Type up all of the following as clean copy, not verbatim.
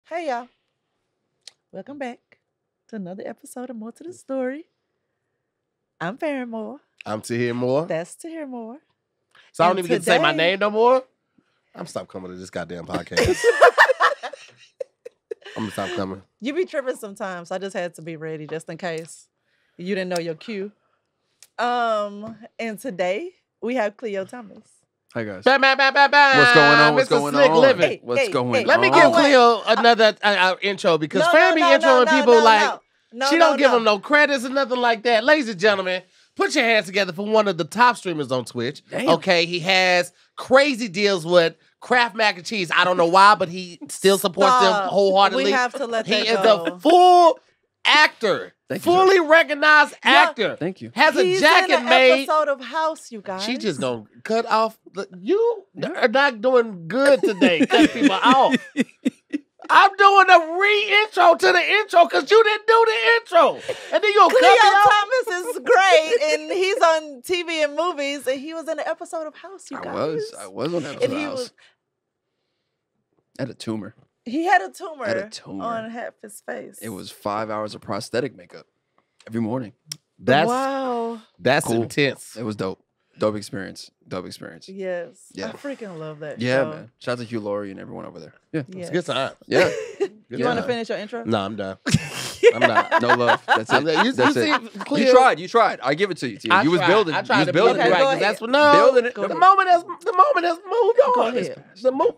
Hey y'all. Welcome back to another episode of More to the Story. I'm Farron Moore. I'm to hear more. That's to hear more. So I don't and even get to say my today- name no more. I'm stop coming to this goddamn podcast. I'm gonna stop coming. You be tripping sometimes. I just had to be ready just in case you didn't know your cue. And today we have Khleo Thomas. Hi guys. Bam, bam, bam, bam, bam. What's going on? What's Mr. going Slick on? Living. Hey, What's hey, going hey. on? Let me give Khleo another intro because Fran be introing people she don't give them no credits or nothing like that. Ladies and gentlemen, put your hands together for one of the top streamers on Twitch. Damn. Okay, he has crazy deals with Kraft Mac and Cheese. I don't know why, but he still supports them Stop. wholeheartedly. We have to let He that is go. a full actor, Thank you, fully recognized actor. Thank you. Has He's a jacket in an made. episode of House, you guys. She just gonna cut off. You are not doing good today. Cut people off. I'm doing a re-intro to the intro because you didn't do the intro. And then you'll cut me Khleo off. Thomas is great, and he's on TV and movies, and he was in an episode of House, you guys. I was on that And episode. he I was had a tumor. he had a tumor, Had a tumor. on half his face. It was 5 hours of prosthetic makeup every morning. wow. That's Cool. intense. It was dope. Dope experience. Dope experience. Yes. Yeah. I freaking love that Yeah, show. man. Shout out to Hugh Laurie and everyone over there. Yeah. Yes. It's a good time. Yeah. You want to Yeah. finish your intro? No, I'm done. I'm not. No love. That's I'm it. not. You That's see, it. Cleo, You tried. You tried. I give it to you. T. I You was tried. building. I You tried was to building build it it Okay, right. go 'Cause that's ahead. what no. Building it. Go The ahead. moment has moved on. Go ahead.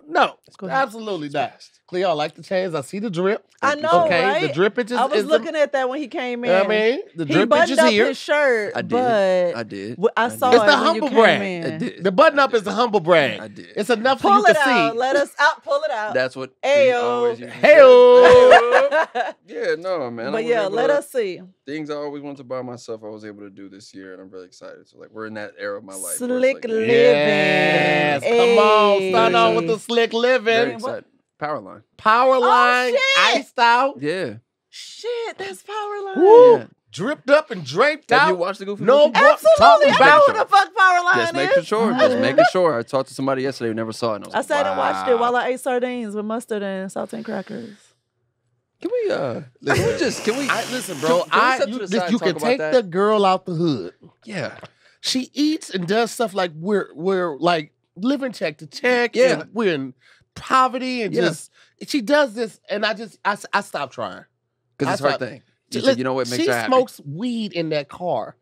No, Go ahead. absolutely not. Cleo, I like the chains. I see the drip. I know, Okay, right? the drip is. I was is looking at that when he came in. I mean, the he drip buttoned is up here. his shirt, I did. but I did. I saw It's it the when humble you came brag. in. I did. The button up I is the did. humble brag. I did. It's enough Pull for you it to out. see. Let us out. Pull it out. That's what Ayo. always used to say. Hey-o. Yeah, no, man. I But was yeah, able let to- us see. Things I always wanted to buy myself, I was able to do this year, and I'm really excited. So, like, we're in that era of my life. where it's Slick like, living. Yes, come on, start on with the slick Very living. excited. Powerline. Power line, shit. iced out, Yeah. Shit, that's Powerline. woo, Yeah. dripped up and draped Have you out. watched the Goofy No movie? more Absolutely. talking I know about who the fuck Powerline Just is. making sure. Just making sure. I talked to somebody yesterday who never saw it. And I, was I like, sat and watched it wow. while I ate sardines with mustard and saltine crackers. Can we can we Listen. can we Listen, bro. Can we step to the side and You talk can about take that? the girl out the hood. Yeah. She eats and does stuff like we're like living check to check. Yeah. and we're in poverty and Yeah. just she does this, and I stopped trying. Because it's I her thought- thing. You said, you know what makes she her happy? smokes weed in that car.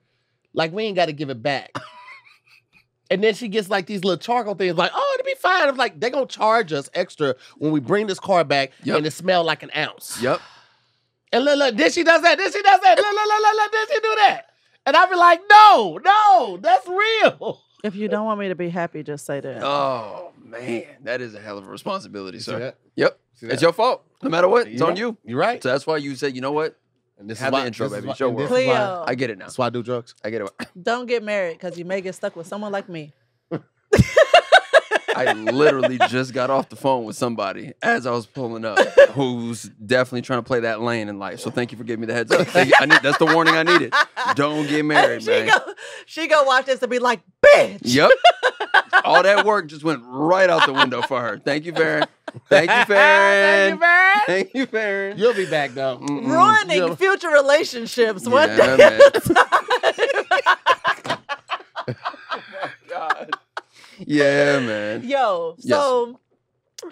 Like we ain't got to give it back. And then she gets like these little charcoal things, like, oh, it'll be fine. I'm like, they're gonna charge us extra when we bring this car back, Yep. and it smell like an ounce. Yep. And look, then she does that, then she does that, look, then she do that. And I be like, no, that's real. If you don't want me to be happy, just say that. Oh man, that is a hell of a responsibility, See sir. that? Yep. See It's that? your fault. No matter what, it's You're on right. you. You're right. So that's why you said, you know what? And this Have is the why, intro, this is baby. why- Show and world. this is why- Cleo. I get it now. That's why I do drugs. I get it. Don't get married because you may get stuck with someone like me. I literally just got off the phone with somebody as I was pulling up who's definitely trying to play that lane in life. So thank you for giving me the heads up. That's the warning I needed. Don't get married, man. She go watch this and be like, bitch. Yep. All that work just went right out the window for her. Thank you, Farron. Thank you, Farron. man. Thank you, Farron. You'll be back though. Mm-mm. Ruining Yeah. future relationships one Yeah, day. man. Oh my God. Yeah, man. Yo, Yes. so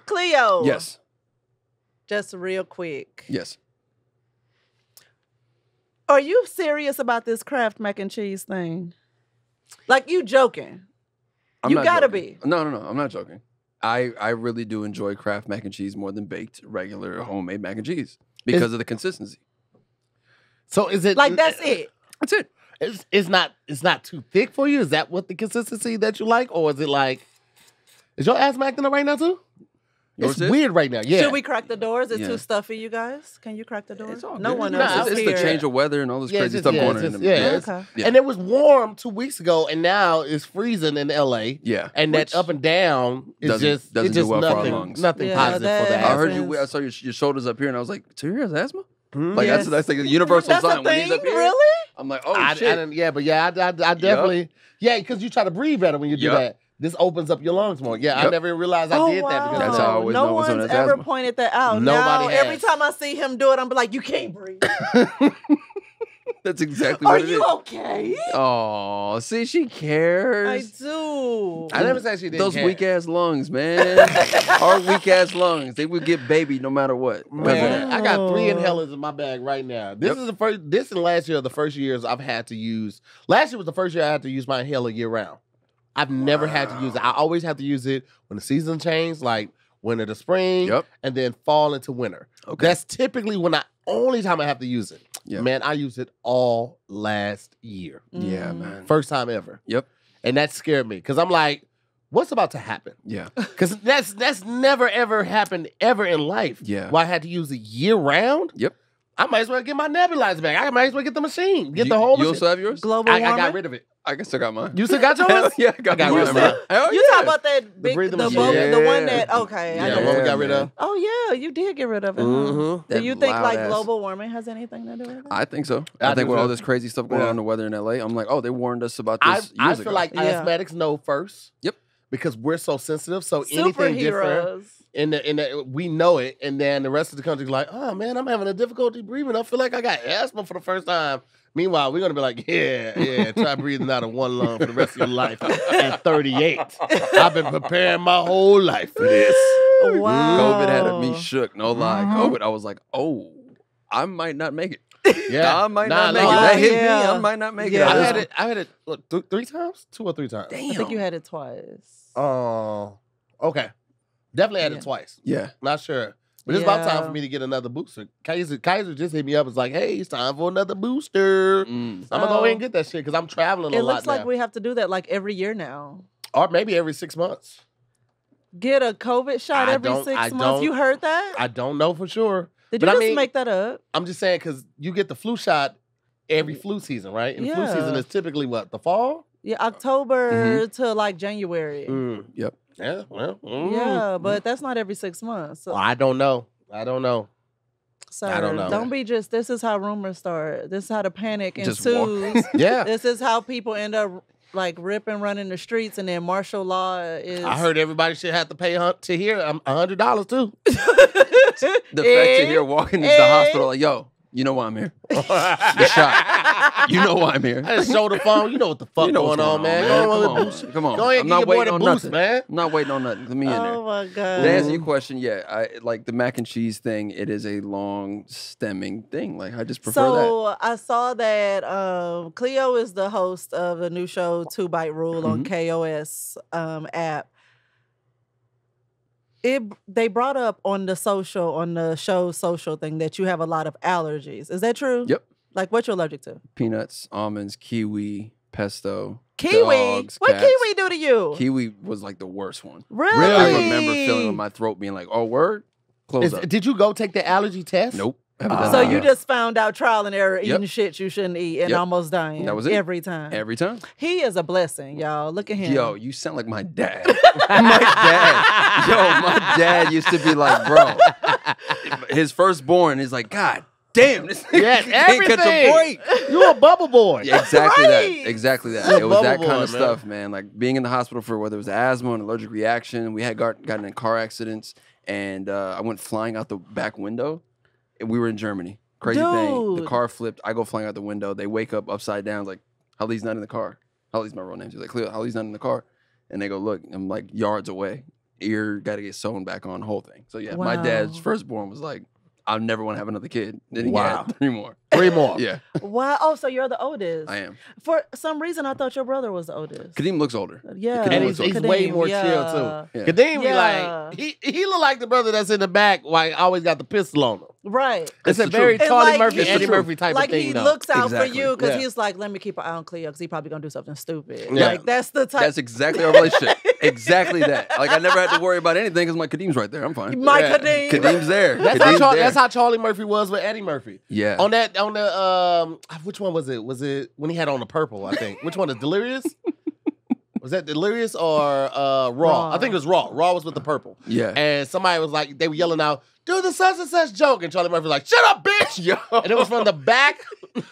Cleo. Yes. Just real quick. Yes. Are you serious about this Kraft mac and cheese thing? Like you joking? I'm You not gotta joking. be. No, I'm not joking. I really do enjoy Kraft mac and cheese more than baked, regular, homemade mac and cheese because of the consistency. So is it Like that's it. That's it. It's not too thick for you? Is that what the consistency that you like? Or is it like, is your ass acting up right now too? Yours It's is? weird right now. Yeah. Should we crack the doors? Is it Yeah. too stuffy, you guys? Can you crack the doors? It's all No good. one Nah, else It's is the here. change of weather and all this Yeah, crazy it's stuff just- going yeah, on. it's in just- the- yeah, Okay. Yeah. And it was warm 2 weeks ago, and now it's freezing in LA. Yeah. And Which that up and down is doesn't- just doesn't it's do just well for our nothing, lungs. nothing Yeah, positive that for the I ass. heard happens. you. I saw your shoulders up here, and I was like, Tahir has asthma. Mhm. Like Yes. that's like a universal That's sign. a When he's thing? up here, Really? I'm like, oh I shit. didn't, yeah, but yeah, I definitely, yeah, because you try to breathe better when you do Yup. that. this opens up your lungs more. Yeah, I Yep. never realized I did that because That's of how I that. always no know when one's someone has ever asthma. pointed that out. Nobody now, every has. time I see him do it, I'm like, you can't breathe. That's exactly Are what it you is. okay? Oh, see, she I cares. do. I never said she didn't Those care. weak ass lungs, man. Our weak ass lungs. They would get baby no matter what. Man, I got 3 Oh. inhalers in my bag right now. This Yep. is the first. This and last year are the first years I've had to use. Last year was the first year I had to use my inhaler year round. I've never had to use it. I always have to use it when the season changes, like winter to spring, Yep. and then fall into winter. Okay. That's typically when only time I have to use it. Yeah. Man, I used it all last year. Yeah, Mm. man. First time ever. Yep. And that scared me because I'm like, what's about to happen? Yeah. Because that's never ever happened ever in life. Yeah. Where I had to use it year round. Yep. I might as well get my nebulizer back. I might as well get the machine. Get You- the whole You machine. also have yours? Global I warming. got rid of it. I still got mine. You still got yours? Hell yeah, I got got mine. rid of man. mine. Hell You yeah. talking about that big, breathing the machine. one Yeah. that, okay. Yeah, I the know one we what- got rid of. Oh, yeah, you did get rid of it. huh? Mm-hmm. Do That you think loud like ass- global warming has anything to do with it? I think so. I I think do with all too. this crazy stuff going on in the weather in LA, I'm like, oh, they warned us about this I years feel ago. like Yeah. asthmatics know first. Yep. Because we're so sensitive. So anything different. Superheroes. We know it, and then the rest of the country's like, oh man, I'm having a difficulty breathing. I feel like I got asthma for the first time. Meanwhile, we're gonna be like, yeah, try breathing out of one lung for the rest of your life at 38. I've been preparing my whole life for this. Wow. COVID had me shook, no lie. COVID, I was like, oh, I might not make it. Yeah, I might Nah, not make no, it. That hit yeah. me. I might not make Yeah. it. I had it what, 3 times? 2 or 3 times? Damn. I think you had it twice. Oh, okay. Definitely had Yeah. it twice. Yeah. Not sure. But it's about time Yeah. for me to get another booster. Kaiser just hit me up. It's like, hey, it's time for another booster. Mm. I'm going to go ahead and get that shit because I'm traveling a It lot looks like now. we have to do that like every year now. Or maybe every 6 months. Get a COVID shot I every don't- 6 I months. don't- You heard that? I don't know for sure. Did but you I just mean- make that up? I'm just saying because you get the flu shot every flu season, right? And flu Yeah. season is typically what? The fall? Yeah, October to like January. Yep. Yeah, well. Yeah, but that's not every 6 months. So, Well, I don't know. sir, I don't know. Don't be just, this is how rumors start. This is how the panic Just walk. ensues. Yeah. This is how people end up like ripping, running the streets, and then martial law is. I heard everybody should have to pay to hear $100 too. The fact you're here walking into the hospital, like, yo, you know why I'm here. Get shot. You know why I'm here. I just show the phone. You know what the fuck You know going what's on, man. Come Go on, on, boost. come on. Go ahead I'm and not get your boy waiting that on boost, nothing. man. I'm not waiting on nothing. Let me in there. Oh my To god. answer your question, yeah, I like the mac and cheese thing. It is a long stemming thing. Like I just prefer that. So I saw that Khleo is the host of the new show 2 Bite Rule on KOS app. They brought up on the show's social thing that you have a lot of allergies. Is that true? Yep. Like what you're allergic to? Peanuts, almonds, kiwi, pesto. Kiwi. Dogs, What cats. kiwi do to you? Kiwi was like the worst one. Really? I remember feeling my throat being like, "Oh, word, close up." Did you go take the allergy test? Nope. Haven't done So that you yet. just found out trial and error eating Yep. shit you shouldn't eat and Yep. almost dying. That was it. Every time. Every time. He is a blessing, y'all. Look at him. Yo, you sound like my dad. my dad used to be like, bro, his firstborn is like, God damn, this nigga Yes, can't catch a everything. break. You a bubble boy. Yeah, exactly Right. that. Exactly that. You're a It was that bubble kind boy, of man. stuff, man. Like being in the hospital for whether it was asthma, an allergic reaction. We had gotten in car accidents, and I went flying out the back window. And we were in Germany. Crazy thing. The Dude. car flipped. I go flying out the window. They wake up upside down. Like, Holly's not in the car. Holly's my real name. She's like, Khleo, Holly's not in the car. And they go, look, I'm like yards away. Ear got to get sewn back on, whole thing. So yeah, my dad's Wow. firstborn was like, I never want to have another kid. Then he Wow. had 3 more. 3 more. Yeah, Wow. Oh, so you're the oldest. I am. For some reason, I thought your brother was the oldest. Kadeem looks older. Yeah. Kadeem And looks he's older. way more yeah. chill too. Yeah. Kadeem be Yeah. like, he look like the brother that's in the back, like always got the pistol on him. Right. It's It's a the very truth. And Charlie like Murphy, he- Eddie It's the Murphy type Like of thing. he though. looks out Exactly. for you because Yeah. he's like, let me keep an eye on Khleo because he probably gonna do something stupid. Yeah. Like that's the type. That's exactly our relationship. Exactly that. Like I never had to worry about anything because my Kadeem's right there. I'm fine. My Yeah. Kadeem. Kadeem's there. That's Kadeem's how, there. that's how Charlie Murphy was with Eddie Murphy. Yeah. On the which one was it? Was it when he had on the purple? I think. Which one is Delirious? Was that Delirious or Raw? Raw. I think it was Raw. Raw was with the purple. Yeah. And somebody was like, they were yelling out, "Do the such and such joke," and Charlie Murphy was like, "Shut up, bitch!" Yo. And it was from the back of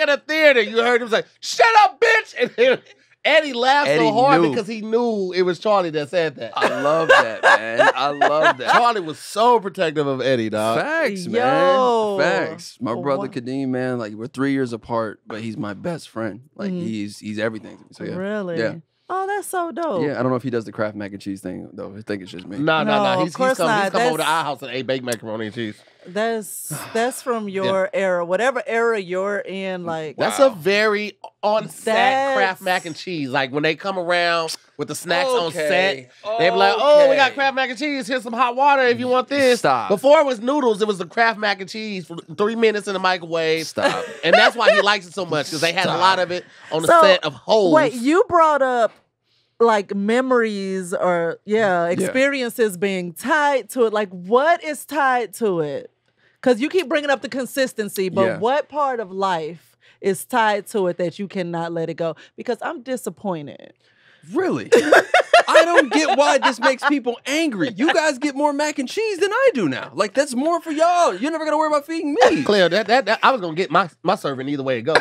the theater. You heard him say, "Shut up, bitch!" Eddie laughed Eddie so hard knew. because he knew it was Charlie that said that. I love that, man. I love that. Charlie was so protective of Eddie, dog. Facts, Yo. man. Facts. My brother Wow. Kadeem, man, like we're 3 years apart, but he's my best friend. Like he's everything to me. So yeah. Really? Yeah. Oh, that's so dope. Yeah, I don't know if he does the Kraft mac and cheese thing though. I think it's just me. No. No, He's of course come not. over to That's- our house and ate baked macaroni and cheese. That's from your era. Whatever era you're in, like That's a very on set That's- Kraft mac and cheese. Like when they come around with the snacks on Okay. set, they be like, "Oh, we got Okay. Kraft mac and cheese. Here's some hot water if you want this." Stop. Before it was noodles, it was the Kraft mac and cheese for 3 minutes in the microwave. Stop. And that's why he likes it so much because they had a Stop. lot of it on the So, set of holes. Wait, you brought up like memories or experiences being tied to it. Like what is tied to it? Because you keep bringing up the consistency, but Yeah. what part of life is tied to it that you cannot let it go? Because I'm disappointed. Really? I don't get why this makes people angry. You guys get more mac and cheese than I do now. Like that's more for y'all. You're never gonna worry about feeding me. Khleo, that I was gonna get my serving either way it goes.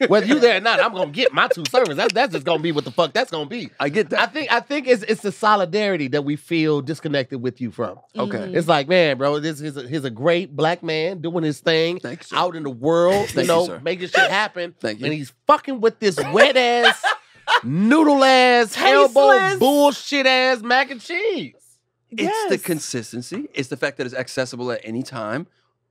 Whether you there or not, I'm gonna get my 2 servings. That's just gonna be what the fuck that's gonna be. I get that. I think it's the solidarity that we feel disconnected with you from. Okay. It's like, man, bro, he's a great black man doing his thing Thanks, sir. out in the world, Thank you, sir. making shit happen. Thank you. And he's fucking with this wet ass, noodle ass, elbow Tasteless. bullshit ass mac and cheese. It's the consistency. It's the fact that it's accessible at any time.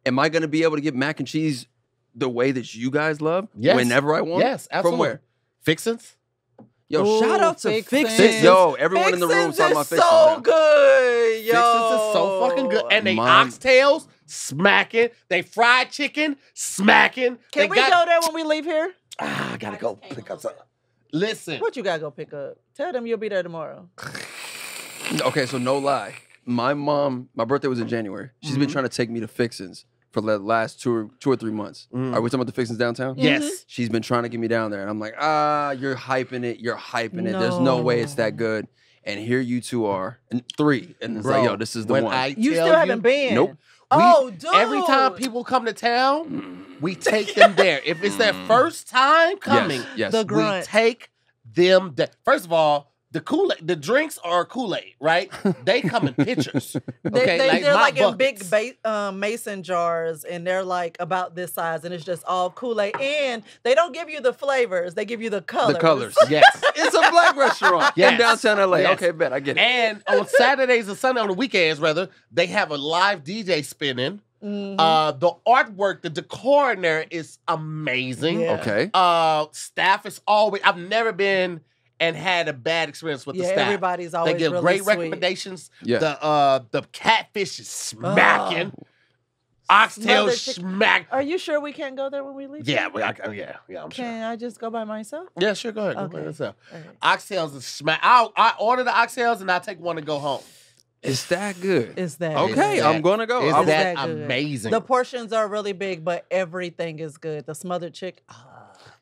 Am I going to be able to get mac and cheese the way that you guys love? Yes. Whenever I want? Yes, absolutely. From where? Fixins? Yo, Ooh, shout out to Fixins. Fixins. Yo, everyone in the room Fixins talking about is Fixins. so now. good, yo. Fixins is so fucking good. And they Mom. oxtails, smacking. They fried chicken, smacking. Can They we got- go there when we leave here? I gotta go pick up something. Listen. What you gotta go pick up? Tell them you'll be there tomorrow. Okay, so no lie. My mom, my birthday was in January. She's been trying to take me to Fixins for the last two or 3 months. Are we talking about the Fixins downtown? Yes. She's been trying to get me down there. And I'm like, you're hyping it. You're hyping it. There's no way it's that good. And here you two are. And 3. And it's Bro, like, yo, this is the when one. I You tell still haven't been. Nope. Oh, dude. Every time people come to town, we take them there. If it's their first time coming, Yes. The we grunt. take them there. First of all, the Kool-Aid, the drinks are Kool-Aid, right? They come in pitchers. Okay, They're my like in buckets. big mason jars, and they're like about this size, and it's just all Kool-Aid. And they don't give you the flavors; they give you the colors. The colors. Yes. It's a black restaurant Yes. in downtown LA. Yes. Okay, bet. I get it. And on Saturdays and Sunday, on the weekends rather, they have a live DJ spinning. The artwork, the decor in there is amazing. Yeah. Okay. Staff is always. I've never been and had a bad experience with the Yeah, staff. everybody's always They give really great sweet. recommendations. Yeah. The catfish is smacking. Oxtail Smothered chicken. smack. Are you sure we can't go there when we leave? Yeah, I'm sure. Can I just go by myself? Yeah, sure. Go ahead. Go Okay. by yourself. All right. Oxtails is smack. I order the oxtails and I take one to go home. It's that good. It's that. Okay, Is I'm that- going to go. Is I was- that that good. amazing? The portions are really big, but everything is good. The smothered chicken.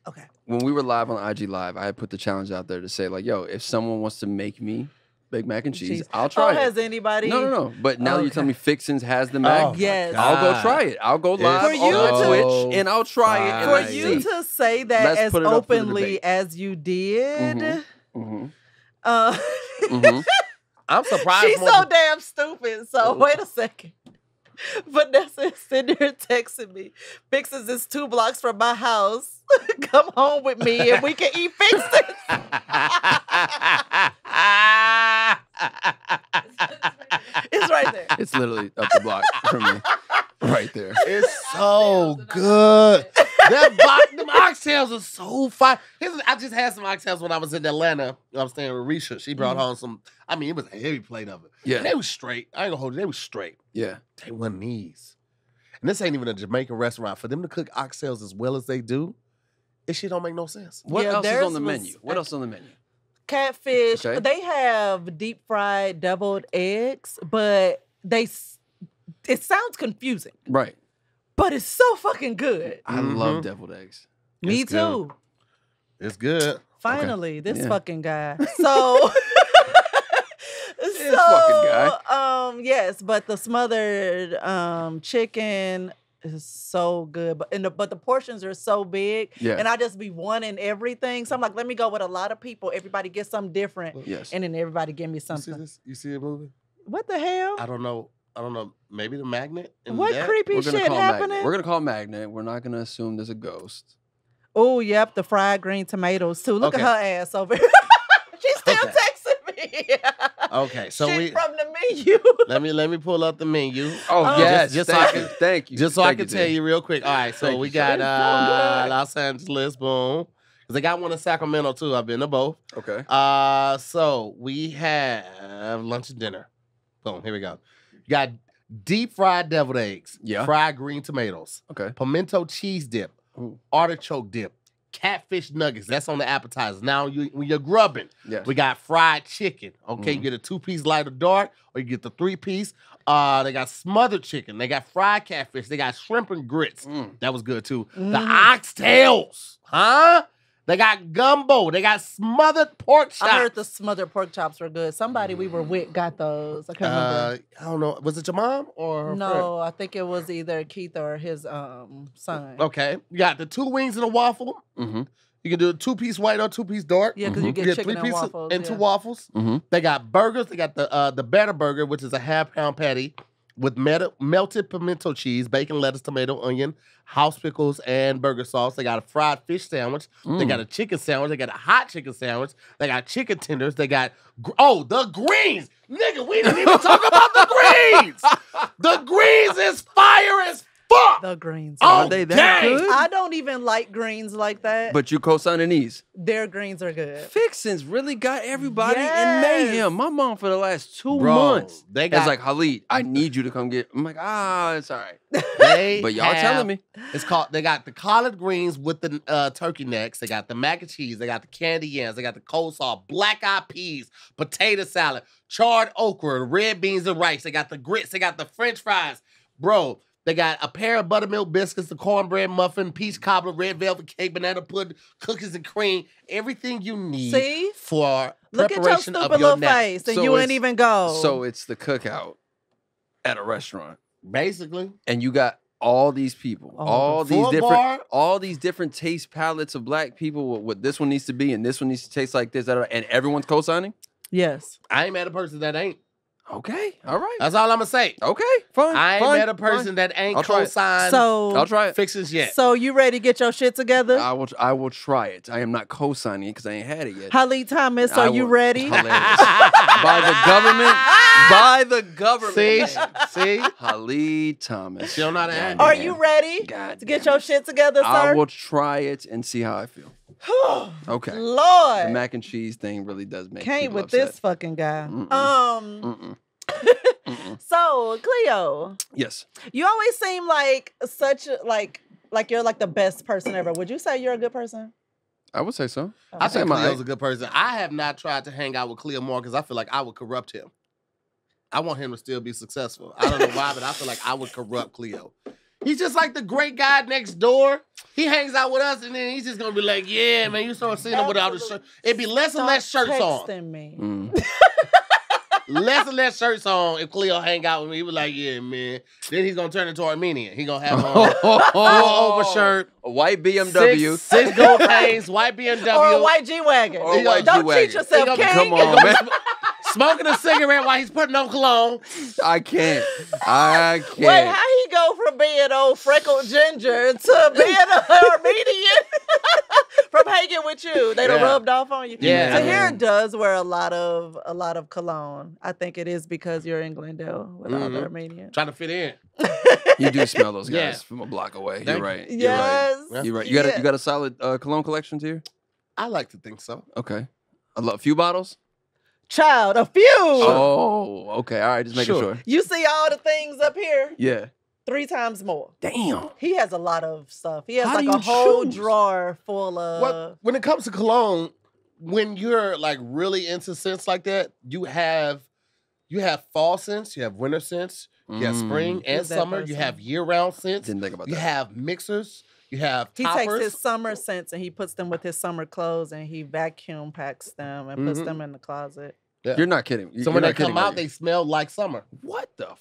Okay. When we were live on IG Live, I had put the challenge out there to say, like, yo, if someone wants to make me Big Mac and cheese, I'll try it. Has anybody? No. But now you're Okay. telling me Fixins has the Mac. Oh, Yes. I'll go God. try it. I'll go live For on you to- Twitch and I'll try it. And For I you see. to say that Let's as put it up for the openly debate. as you did, Mhm. uh, Mhm. I'm surprised. she's more so than- damn stupid. So wait a second. Vanessa is sitting here texting me. Fixes is 2 blocks from my house. Come home with me and we can eat Fixes. It's right there. It's literally up the block from me. Right there. It's so good. Them oxtails are so fine. I just had some oxtails when I was in Atlanta. I was staying with Risha. She brought home some. I mean, it was a heavy plate of it. Yeah. And they was straight. I ain't gonna hold you. They was straight. Yeah. They wasn't these. And this ain't even a Jamaican restaurant. For them to cook oxtails as well as they do, it shit don't make no sense. What Yeah, else is theirs on the was- menu? What else on the menu? Catfish. Okay. They have deep fried deviled eggs, but it sounds confusing, Right. but it's so fucking good. I Mhm. love deviled eggs. Me It's good. too. It's good. Finally, this Yeah. fucking guy. So, This fucking guy. yes, but the smothered chicken is so good, but the portions are so big, Yeah. and I just be wanting everything. So I'm like, let me go with a lot of people. Everybody get something different, Yes. and then everybody give me You something. see this? You see it moving? What the hell? I don't know. Maybe the magnet. In What that? creepy We're gonna shit call happening? Magnet. We're gonna call Magnet. We're not gonna assume there's a ghost. Oh, yep, the fried green tomatoes too. Look Okay. at her ass over here. She's still Okay. texting me. Okay, so Shit from the menu. let me pull up the menu. Oh, yes. just so I can Thank you. Just so I Thank can you, tell Dan. you real quick. All right, so Thank we you, got sir. It's so good. Los Angeles, boom. Because they got one in Sacramento too. I've been to both. Okay. So we have lunch and dinner. Boom, here we go. You got deep fried deviled eggs, Yeah. fried green tomatoes, Okay. pimento cheese dip, Ooh. artichoke dip, catfish nuggets. That's on the appetizer. Now when you're grubbing, Yes. we got fried chicken. Okay, you get a 2-piece light or dark, or you get the 3-piece. They got smothered chicken. They got fried catfish. They got shrimp and grits. That was good too. The oxtails, huh? They got gumbo. They got smothered pork chops. I heard the smothered pork chops were good. Somebody we were with got those. I can't remember. I don't know. Was it your mom or her No, I think it was either Keith or his son. friend? Okay, you got the 2 wings and a waffle. Mm-hmm. You can do a 2-piece white or 2-piece dark. Yeah, because you get chicken 3 and pieces waffles. and 2 yeah. waffles. Mm-hmm. They got burgers. They got the better burger, which is a half-pound patty with melted pimento cheese, bacon, lettuce, tomato, onion, house pickles, and burger sauce. They got a fried fish sandwich. They got a chicken sandwich. They got a hot chicken sandwich. They got chicken tenders. They got the greens, nigga. We didn't even talk about the greens. The greens is fire as fuck. The greens. Oh, Are they that dang. good? I don't even like greens like that. But you co-signing these. Their greens are good. Fixins really got everybody Yes. in mayhem. My mom for the last 2 Bro, months. they It's got like, Khalid, I need you to come get. I'm like, it's all right. But y'all have- telling me. It's called. They got the collard greens with the turkey necks. They got the mac and cheese. They got the candy yams. They got the coleslaw, black eyed peas, potato salad, charred okra, red beans and rice. They got the grits. They got the French fries, bro. They got a pair of buttermilk biscuits, the cornbread muffin, peach cobbler, red velvet cake, banana pudding, cookies and cream. Everything you need See? for Look at your preparation stupid of your little nap. face, and So you ain't it's- even go. So it's the cookout at a restaurant, Basically, and you got all these people, Oh, all the these full different, bar? all these different taste palettes of black people. What this one needs to be, and this one needs to taste like this, and everyone's co-signing. yes. I ain't met a person that ain't. Okay, all right, That's all I'm gonna say. okay, fine. I ain't fine, met a person fine. that ain't I'll try it. co-signed So I'll try it. fixings yet. So you ready to get your shit together? I will try it. I am not co-signing it because I ain't had it yet. Khalid Thomas, I are you will- ready? Hilarious. By the government. By the government. See? Khalid Thomas. She don't know how to act. Are you ready God to get damn your it. shit together, sir? I will try it and see how I feel. Okay. The Lord, mac and cheese thing really does make can't people with upset. this fucking guy. Mm-mm. Mm-mm. So Khleo, Yes. you always seem like such like you're like the best person ever. Would you say you're a good person? I would say so. I think am I- Kleo's a good person. I have not tried to hang out with Khleo more because I feel like I would corrupt him. I want him to still be successful. I don't know why, but I feel like I would corrupt Khleo. He's just like the great guy next door. He hangs out with us, and then he's just gonna be like, "Yeah, man, you start seeing him without his shirt. It'd be less and less Stop shirts on, texting me. Mm. less and less shirts on." If Khleo hang out with me, he was like, "Yeah, man." Then he's gonna turn into Armenian. He gonna have on full overshirt, A white BMW. six gold chains, white BMW, Or a white G-Wagon. Or a white Don't G-Wagon. cheat yourself, He King. gonna- Come on, man. smoking a cigarette while he's putting on cologne. I can't. I can't. Wait, how he go from being old freckled ginger to being an Armenian from hanging with you? They done Yeah. rubbed off on you. Yeah. So here does wear a lot of cologne. I think it is because you're in Glendale with all the Mhm. Armenians. Trying to fit in. You do smell those guys Yeah. from a block away. Thank You're you. right. You're Yes. right. You're right. Yeah. You got a solid cologne collection here? I like to think so. Okay. A few bottles? Child, a few. Oh, okay. All right, just making Sure. sure. You see all the things up here? Yeah. 3 times more. Damn. He has a lot of stuff. He has How like do a you whole choose? drawer full of. What when it comes to cologne, when you're like really into scents like that, you have fall scents, you have winter scents, you have spring and Who's that summer, you person? have year-round scents, Didn't think about you that. have mixers, you have He toppers. takes his summer scents and he puts them with his summer clothes and he vacuum packs them and puts Mhm. them in the closet. Yeah. You're not kidding. So You're when they not kidding, come are out, you? they smell like summer. What the fuck?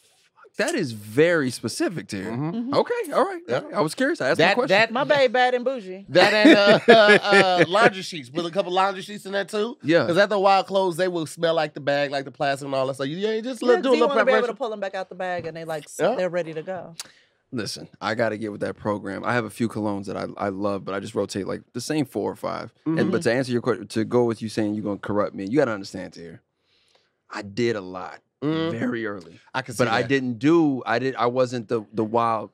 That is very specific to here. Mhm. Okay, all right. Yeah. I was curious. I asked my question. My babe bad and bougie. That and laundry sheets. With a couple laundry sheets in there too. Yeah. Because at the wild clothes, they will smell like the bag, like the plastic and all that. So you just do a You little want to be able preparation. to pull them back out the bag and they Yeah. they're ready to go. Listen, I got to get with that program. I have a few colognes that I love, but I just rotate like the same 4 or 5. But to answer your question, to go with you saying you're going to corrupt me, you got to understand here. I did a lot very early. I can see but that. I wasn't the wild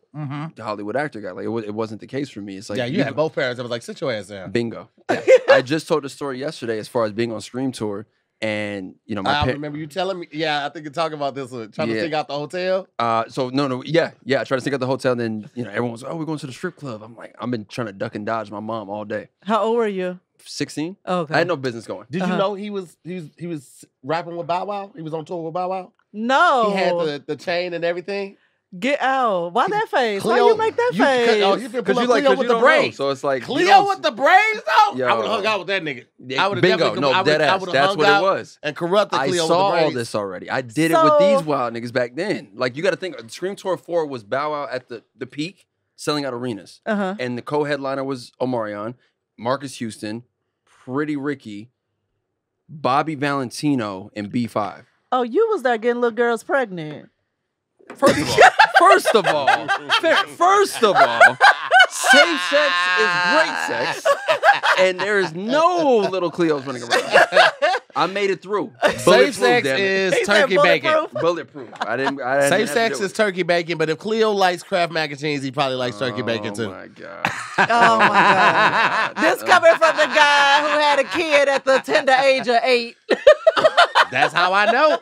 Hollywood actor guy. Like it wasn't the case for me. It's like Yeah, you had both parents. I was like, sit your ass down. bingo. I just told the story yesterday as far as being on Scream Tour. And I remember you telling me. Yeah, I think you're talking about this one. Trying to sneak out the hotel. So no, yeah. I tried to sneak out the hotel, and then everyone was, oh, we're going to the strip club. I'm like, I've been trying to duck and dodge my mom all day. How old were you? 16. Oh, okay. I had no business going. Did you know he was rapping with Bow Wow? He was on tour with Bow Wow. No. He had the chain and everything. Get out. Why that face? Why Khleo, you make that face? You been pulling Khleo with the braids. So it's like Khleo with the braids, though? Yo. I would have hung out with that nigga. I would have bingo. definitely No, dead ass. That's what it was. And corrupted Khleo I with the saw braids. all this already. I did it with these wild niggas back then. Like, you got to think, Scream Tour 4 was Bow Wow at the peak, selling out arenas. And the co-headliner was Omarion, Marcus Houston, Pretty Ricky, Bobby Valentino, and B5. Oh, you was there getting little girls pregnant. First of all, safe sex is great sex, and there is no little Kleos running around. I made it through. Safe sex is turkey bacon. Bulletproof. I didn't Safe sex is turkey bacon, but if Khleo likes Kraft mac and cheese, he probably likes turkey bacon too. Oh my god. Oh my God. This coming from the guy who had a kid at the tender age of 8. That's how I know.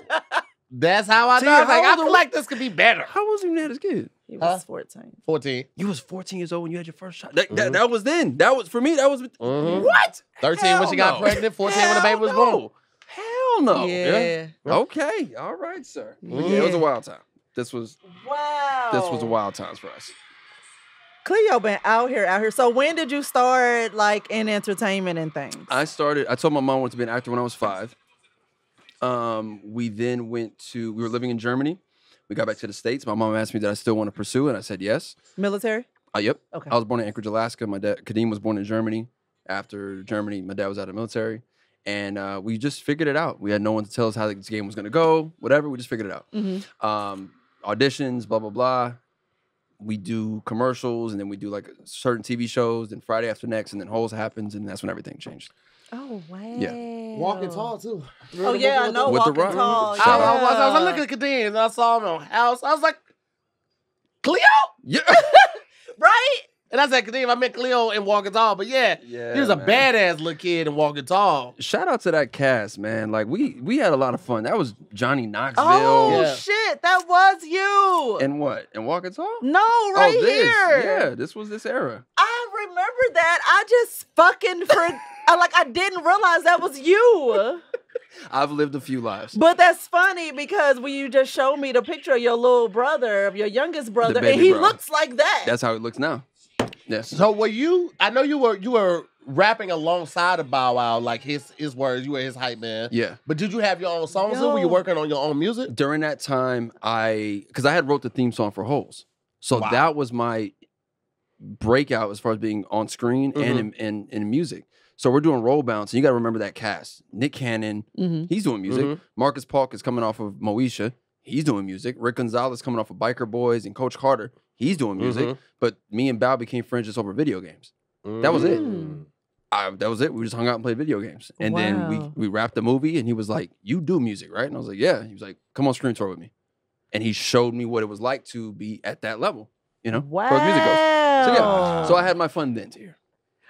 That's how I know. I was like, I feel like this could be better. How old was you had as a kid? He was 14. 14. You was 14 years old when you had your first shot. That was then. That was for me. That was What? 13 when she got pregnant. 14 when the baby was born. Hell no. Yeah. Okay. All right, sir. Yeah, it was a wild time. This was a wild time for us. Khleo been out here. So when did you start like in entertainment and things? I told my mom I wanted to be an actor when I was 5. We then we were living in Germany. We got back to the States. My mom asked me, did I still want to pursue it? And I said, yes. Military? Yep. Okay. I was born in Anchorage, Alaska. My dad, Kadeem, was born in Germany. After Germany, my dad was out of the military. And we just figured it out. We had no one to tell us how this game was going to go, whatever. We just figured it out. Auditions, blah, blah, blah. We do commercials, and then we do like certain TV shows, then Friday After Next, and then Holes happens, and that's when everything changed. Oh, wow. Yeah. Walking Tall, too. Oh, yeah, I know. With the Walking Rock. Tall. Shout out. I was looking at Kadeem, and I saw him on House. I was like, Khleo? Yeah. Right? And I said, Kadeem, I meant Khleo in Walking Tall. But yeah, he was a badass little kid in Walking Tall. Shout out to that cast, man. Like, we had a lot of fun. That was Johnny Knoxville. Oh, shit. That was you. And what? And Walking Tall? No, right this. here. Yeah, this was this era. I remember that. I just fucking I didn't realize that was you. I've lived a few lives. But that's funny because when you just showed me the picture of your little brother, of your youngest brother, and he looks like that. That's how he looks now. Yes. So I know you were rapping alongside of Bow Wow, like his words, you were his hype man. Yeah. But did you have your own songs too? Were you working on your own music? During that time, because I had wrote the theme song for Holes. So that was my breakout as far as being on screen and in music. So we're doing Roll Bounce, and you got to remember that cast. Nick Cannon, he's doing music. Marcus Paulk is coming off of Moesha. He's doing music. Rick Gonzalez coming off of Biker Boys and Coach Carter. He's doing music. But me and Bao became friends just over video games. That was it. That was it. We just hung out and played video games. And then we wrapped the movie, and he was like, you do music, right? And I was like, yeah. He was like, come on Screen Tour with me. And he showed me what it was like to be at that level, you know? Wow. As far as music goes. So yeah. So I had my fun then too.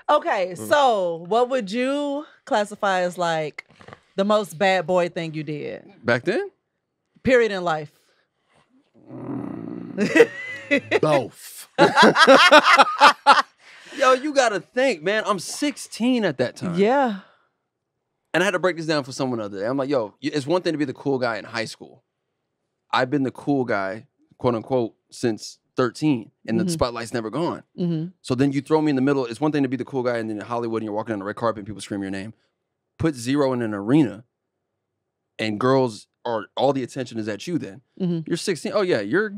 Okay, so what would you classify as like the most bad boy thing you did? Back then? Period in life. Both. Yo, you gotta think, man. I'm 16 at that time. Yeah. And I had to break this down for someone the other day. I'm like, yo, it's one thing to be the cool guy in high school. I've been the cool guy, quote unquote, since 13, and the spotlight's never gone. So then you throw me in the middle. It's one thing to be the cool guy and then in Hollywood and you're walking on the red carpet and people scream your name. Put Zero in an arena and girls all the attention is at you. Then you're 16. Oh yeah, you're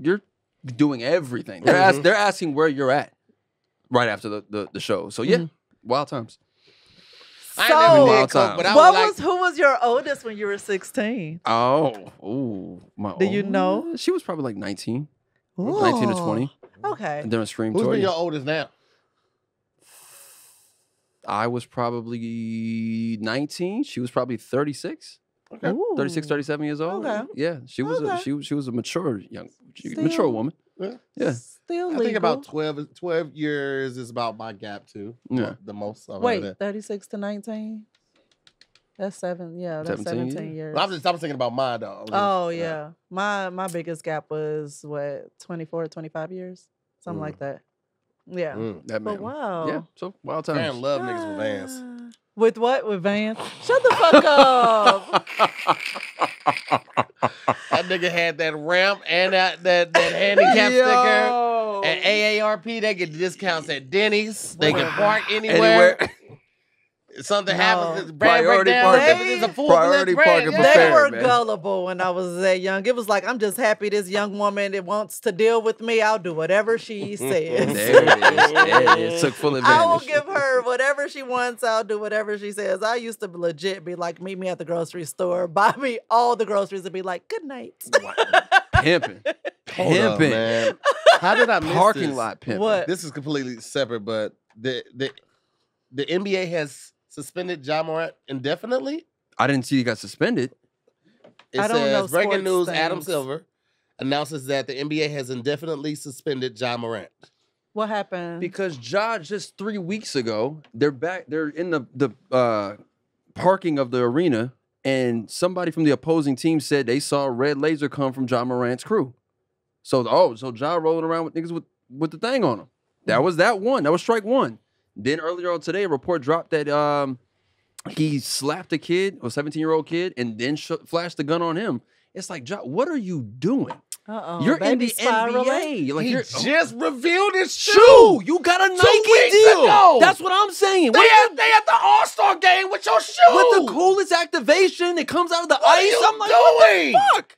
doing everything. They're asking where you're at right after the show. So yeah, wild times. So, I never did coke, but I was like, who was your oldest when you were 16? Do you know? She was probably like 19. Ooh. 19 to 20. Okay. And then Scream who's Tour. been your oldest now? I was probably 19. She was probably 36. Okay. 36, 37 years old. Okay. Yeah, she was Okay. she was a mature mature woman. Yeah. Still legal. I think about 12 years is about my gap too. Yeah. The most. Wait, 36 to 19? That's 7. Yeah, that's 17 years. Well, I'm thinking about mine though. Oh yeah. My biggest gap was what, 24, 25 years? Something like that. Yeah. That man. But wow. Yeah. So wild times. Fam love niggas with Vans. With what? With Vans? Shut the fuck up. That nigga had that ramp and that handicap sticker. At AARP, they get discounts at Denny's. They can park anywhere. Something happens. Priority parking. Priority parking. They were gullible when I was that young. It was like, I'm just happy this young woman that wants to deal with me. I'll do whatever she says. There it is. Took full advantage. I will give her whatever she wants. I'll do whatever she says. I used to legit be like, meet me at the grocery store, buy me all the groceries, and be like, good night. Pimping. Pimping. Man. How did I miss Parking this? lot pimping. What? This is completely separate, but the NBA has suspended Ja Morant indefinitely. I didn't see he got suspended. It I don't know says, breaking sports news, things. Adam Silver announces that the NBA has indefinitely suspended Ja Morant. What happened? Because Ja just 3 weeks ago, they're in the parking of the arena, and somebody from the opposing team said they saw a red laser come from Ja Morant's crew. So Ja rolling around with niggas with the thing on him. That was that one. That was strike one. Then earlier on today, a report dropped that he slapped a kid, a 17-year-old kid, and then flashed the gun on him. It's like, Ja, what are you doing? You're in the NBA. Like, He just revealed his shoe. shoe. You got a 2 Nike weeks deal. ago. That's what I'm saying. They at the All-Star game with your shoe. With the coolest activation, it comes out of the What ice. are you I'm like, what doing? the fuck?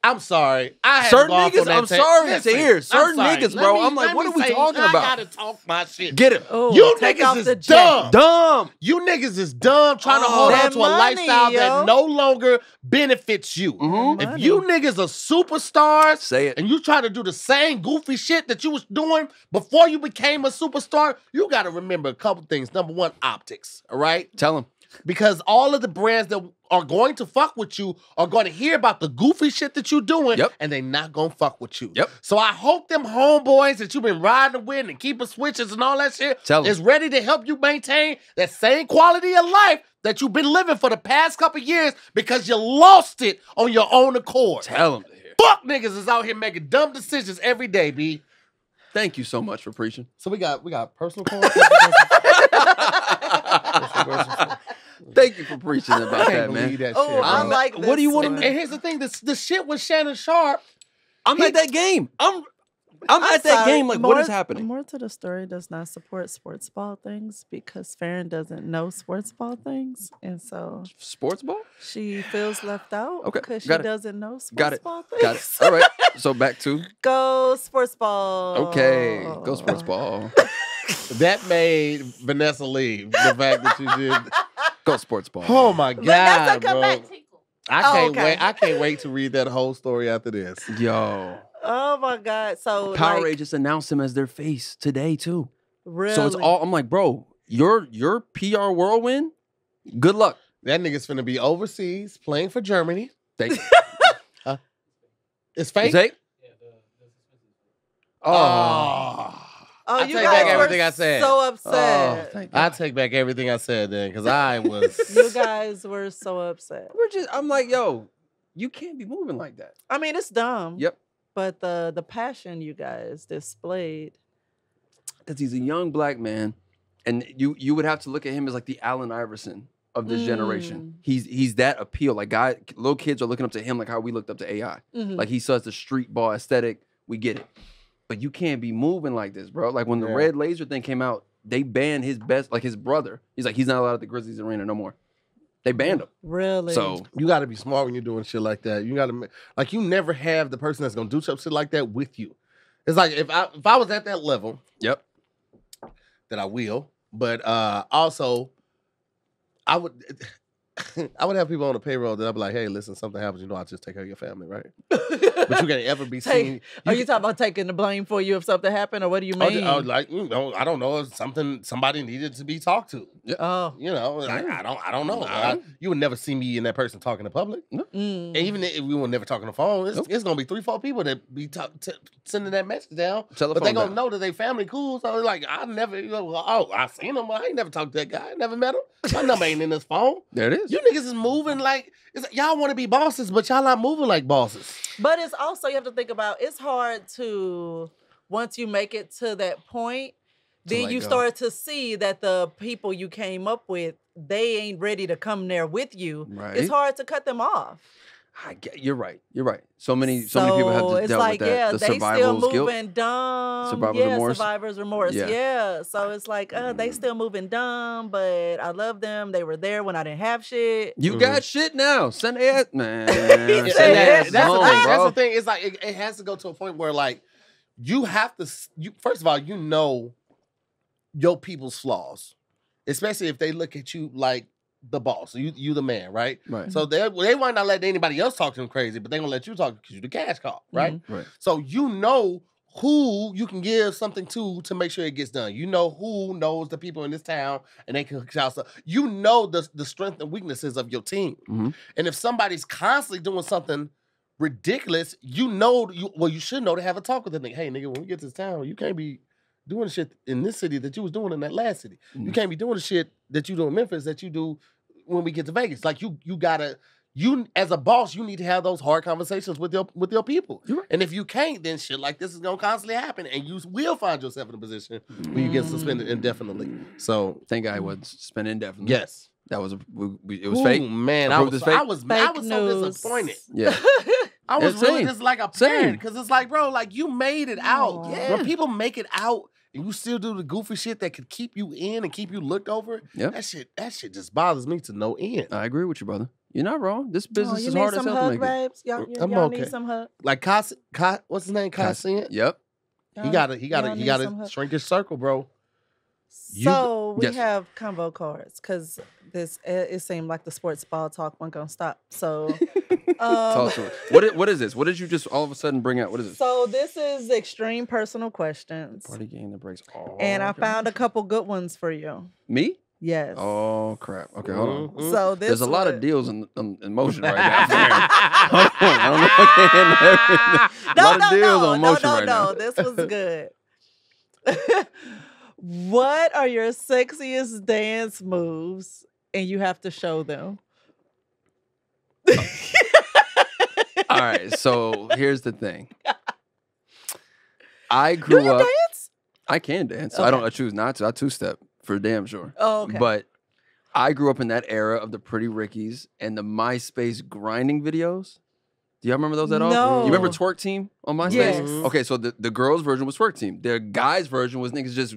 I'm sorry. I had Certain to go off niggas, on that I'm take. sorry to Listen, hear. I'm Certain sorry. niggas, Let bro. me- I'm like, let what me are we say, talking I about? gotta talk my shit. Get it. Ooh, You take niggas off is the dumb. Dumb. You niggas is dumb trying to hold on that to a money, lifestyle yo. that no longer benefits you. If you niggas are superstars Say it. and you try to do the same goofy shit that you was doing before you became a superstar, you got to remember a couple things. Number one, optics, all right? Tell him. Because all of the brands that are going to fuck with you are going to hear about the goofy shit that you're doing, and they not going to fuck with you. Yep. So I hope them homeboys that you've been riding with and keeping switches and all that shit Tell 'em. is ready to help you maintain that same quality of life that you've been living for the past couple years because you lost it on your own accord. Tell him. Fuck niggas is out here making dumb decisions every day, B. Thank you so much for preaching. So we got personal corner. Thank you for preaching about that, man. Believe that Oh, shit, I bro. like this. What do you want one. And here's the thing: the shit with Shannon Sharp. I'm at that game. I'm at that sorry. game. Like, what is happening? More to the story does not support sports ball things because Farron doesn't know sports ball things. And so Sports ball? she feels left out Okay, because she got it. doesn't know sports Got it. ball things. Got it. All right. So back to. Go sports ball. Okay. Go sports ball. That made Vanessa leave. The fact that you did. Go sports ball. Oh my Vanessa, god, come bro! back. I can't okay. wait. I can't wait to read that whole story after this. Yo. Oh my God. So Power like, Rangers just announced him as their face today too. really? So it's all. I'm like, bro, your PR whirlwind. Good luck. That nigga's finna be overseas playing for Germany. Thank you. It's fake. Take. Oh. Oh, I you take guys back everything were I said. so Oh, upset. thank I God. take back everything I said then, because I was. You guys were so upset. I'm like, yo, you can't be moving like that. I mean, it's dumb. Yep. But the passion you guys displayed. Because he's a young black man, and you would have to look at him as like the Allen Iverson of this generation. He's that appeal. Like little kids are looking up to him like how we looked up to AI. Like he says the street ball aesthetic. We get it. But you can't be moving like this, bro. Like when the red laser thing came out, they banned his best, like his brother. He's like, he's not allowed at the Grizzlies arena no more. They banned them. Really? So You got to be smart when you're doing shit like that. You got to like you never have the person that's gonna do some shit like that with you. It's like if I was at that level, yep. that I will, but also I would. I would have people on the payroll that I'd be like, hey, listen, something happens, I'll just take care of your family, right? But you can't ever be seen. Are you talking about taking the blame for you if something happened, or what do you mean? Like, I don't know, if somebody needed to be talked to. Oh, Like, I don't know. You would never see me and that person talking in public. And even if we were never talking on the phone, it's gonna be 3-4 people that be sending that message down. But they gonna know that they family cool. So like, I never, I seen him. I ain't never talked to that guy. I never met him. My number ain't in his phone. There it is. You niggas is moving like y'all want to be bosses, but y'all not moving like bosses. but it's also, you have to think about, it's hard to, once you make it to that point, then you start to see that the people you came up with, they ain't ready to come there with you. Right. It's hard to cut them off. You're right. So many people have to deal with that. The they survival still guilt. moving dumb. Survivor's remorse. Survivor's remorse. Yeah. Yeah. So it's like, they still moving dumb, but I love them. They were there when I didn't have shit. You got shit now. Send it, man. That's the thing. It's like it has to go to a point where like you have to. First of all, you know your people's flaws, especially if they look at you like the boss. You the man, right? Right. So they might not let anybody else talk to them crazy, but they gonna let you talk because you the cash call, right? Right. So you know who you can give something to make sure it gets done. You know who knows the people in this town and they can hook out stuff. You know the strength and weaknesses of your team. And if somebody's constantly doing something ridiculous, you should know to have a talk with them. Hey, nigga, when we get to this town, you can't be doing the shit in this city that you was doing in that last city. You can't be doing the shit that you do in Memphis that you do when we get to Vegas. Like you gotta, as a boss, you need to have those hard conversations with your people. Right. And if you can't, then shit like this is gonna constantly happen, and you will find yourself in a position where you get suspended indefinitely. So thank God I was suspended indefinitely. yes, that was it was fake. Man, I was so disappointed. Yeah. I was really same. just like a parent because it's like, bro, like you made it out. Yeah. When people make it out and you still do the goofy shit that could keep you in and keep you looked over, that shit just bothers me to no end. I agree with you, brother. You're not wrong. This business is need hard as some hell to hug, make babes? Y'all okay. need some hug. Like what's his name? Cassian? Yep. He gotta shrink his circle, bro. So we have combo cards because it seemed like the sports ball talk wasn't gonna stop. So talk to it. What is this? What did you just all of a sudden bring out? What is this? So this is extreme personal questions. Party game that breaks all. And I found a couple good ones for you. Me? Yes. Oh crap. Okay, hold on. So there's a lot of deals in motion right now. Hold on. I don't know. A lot of deals on motion right now. No, this was good. What are your sexiest dance moves? And you have to show them. All right, so here's the thing. I grew up. Dance? I can dance. Okay. I choose not to. I two-step for damn sure. Oh, okay. But I grew up in that era of the Pretty Rickies and the MySpace grinding videos. Do y'all remember those at all? No. You remember Twerk Team on MySpace? Yes. Okay, so the girls' version was Twerk Team. The guys' version was niggas just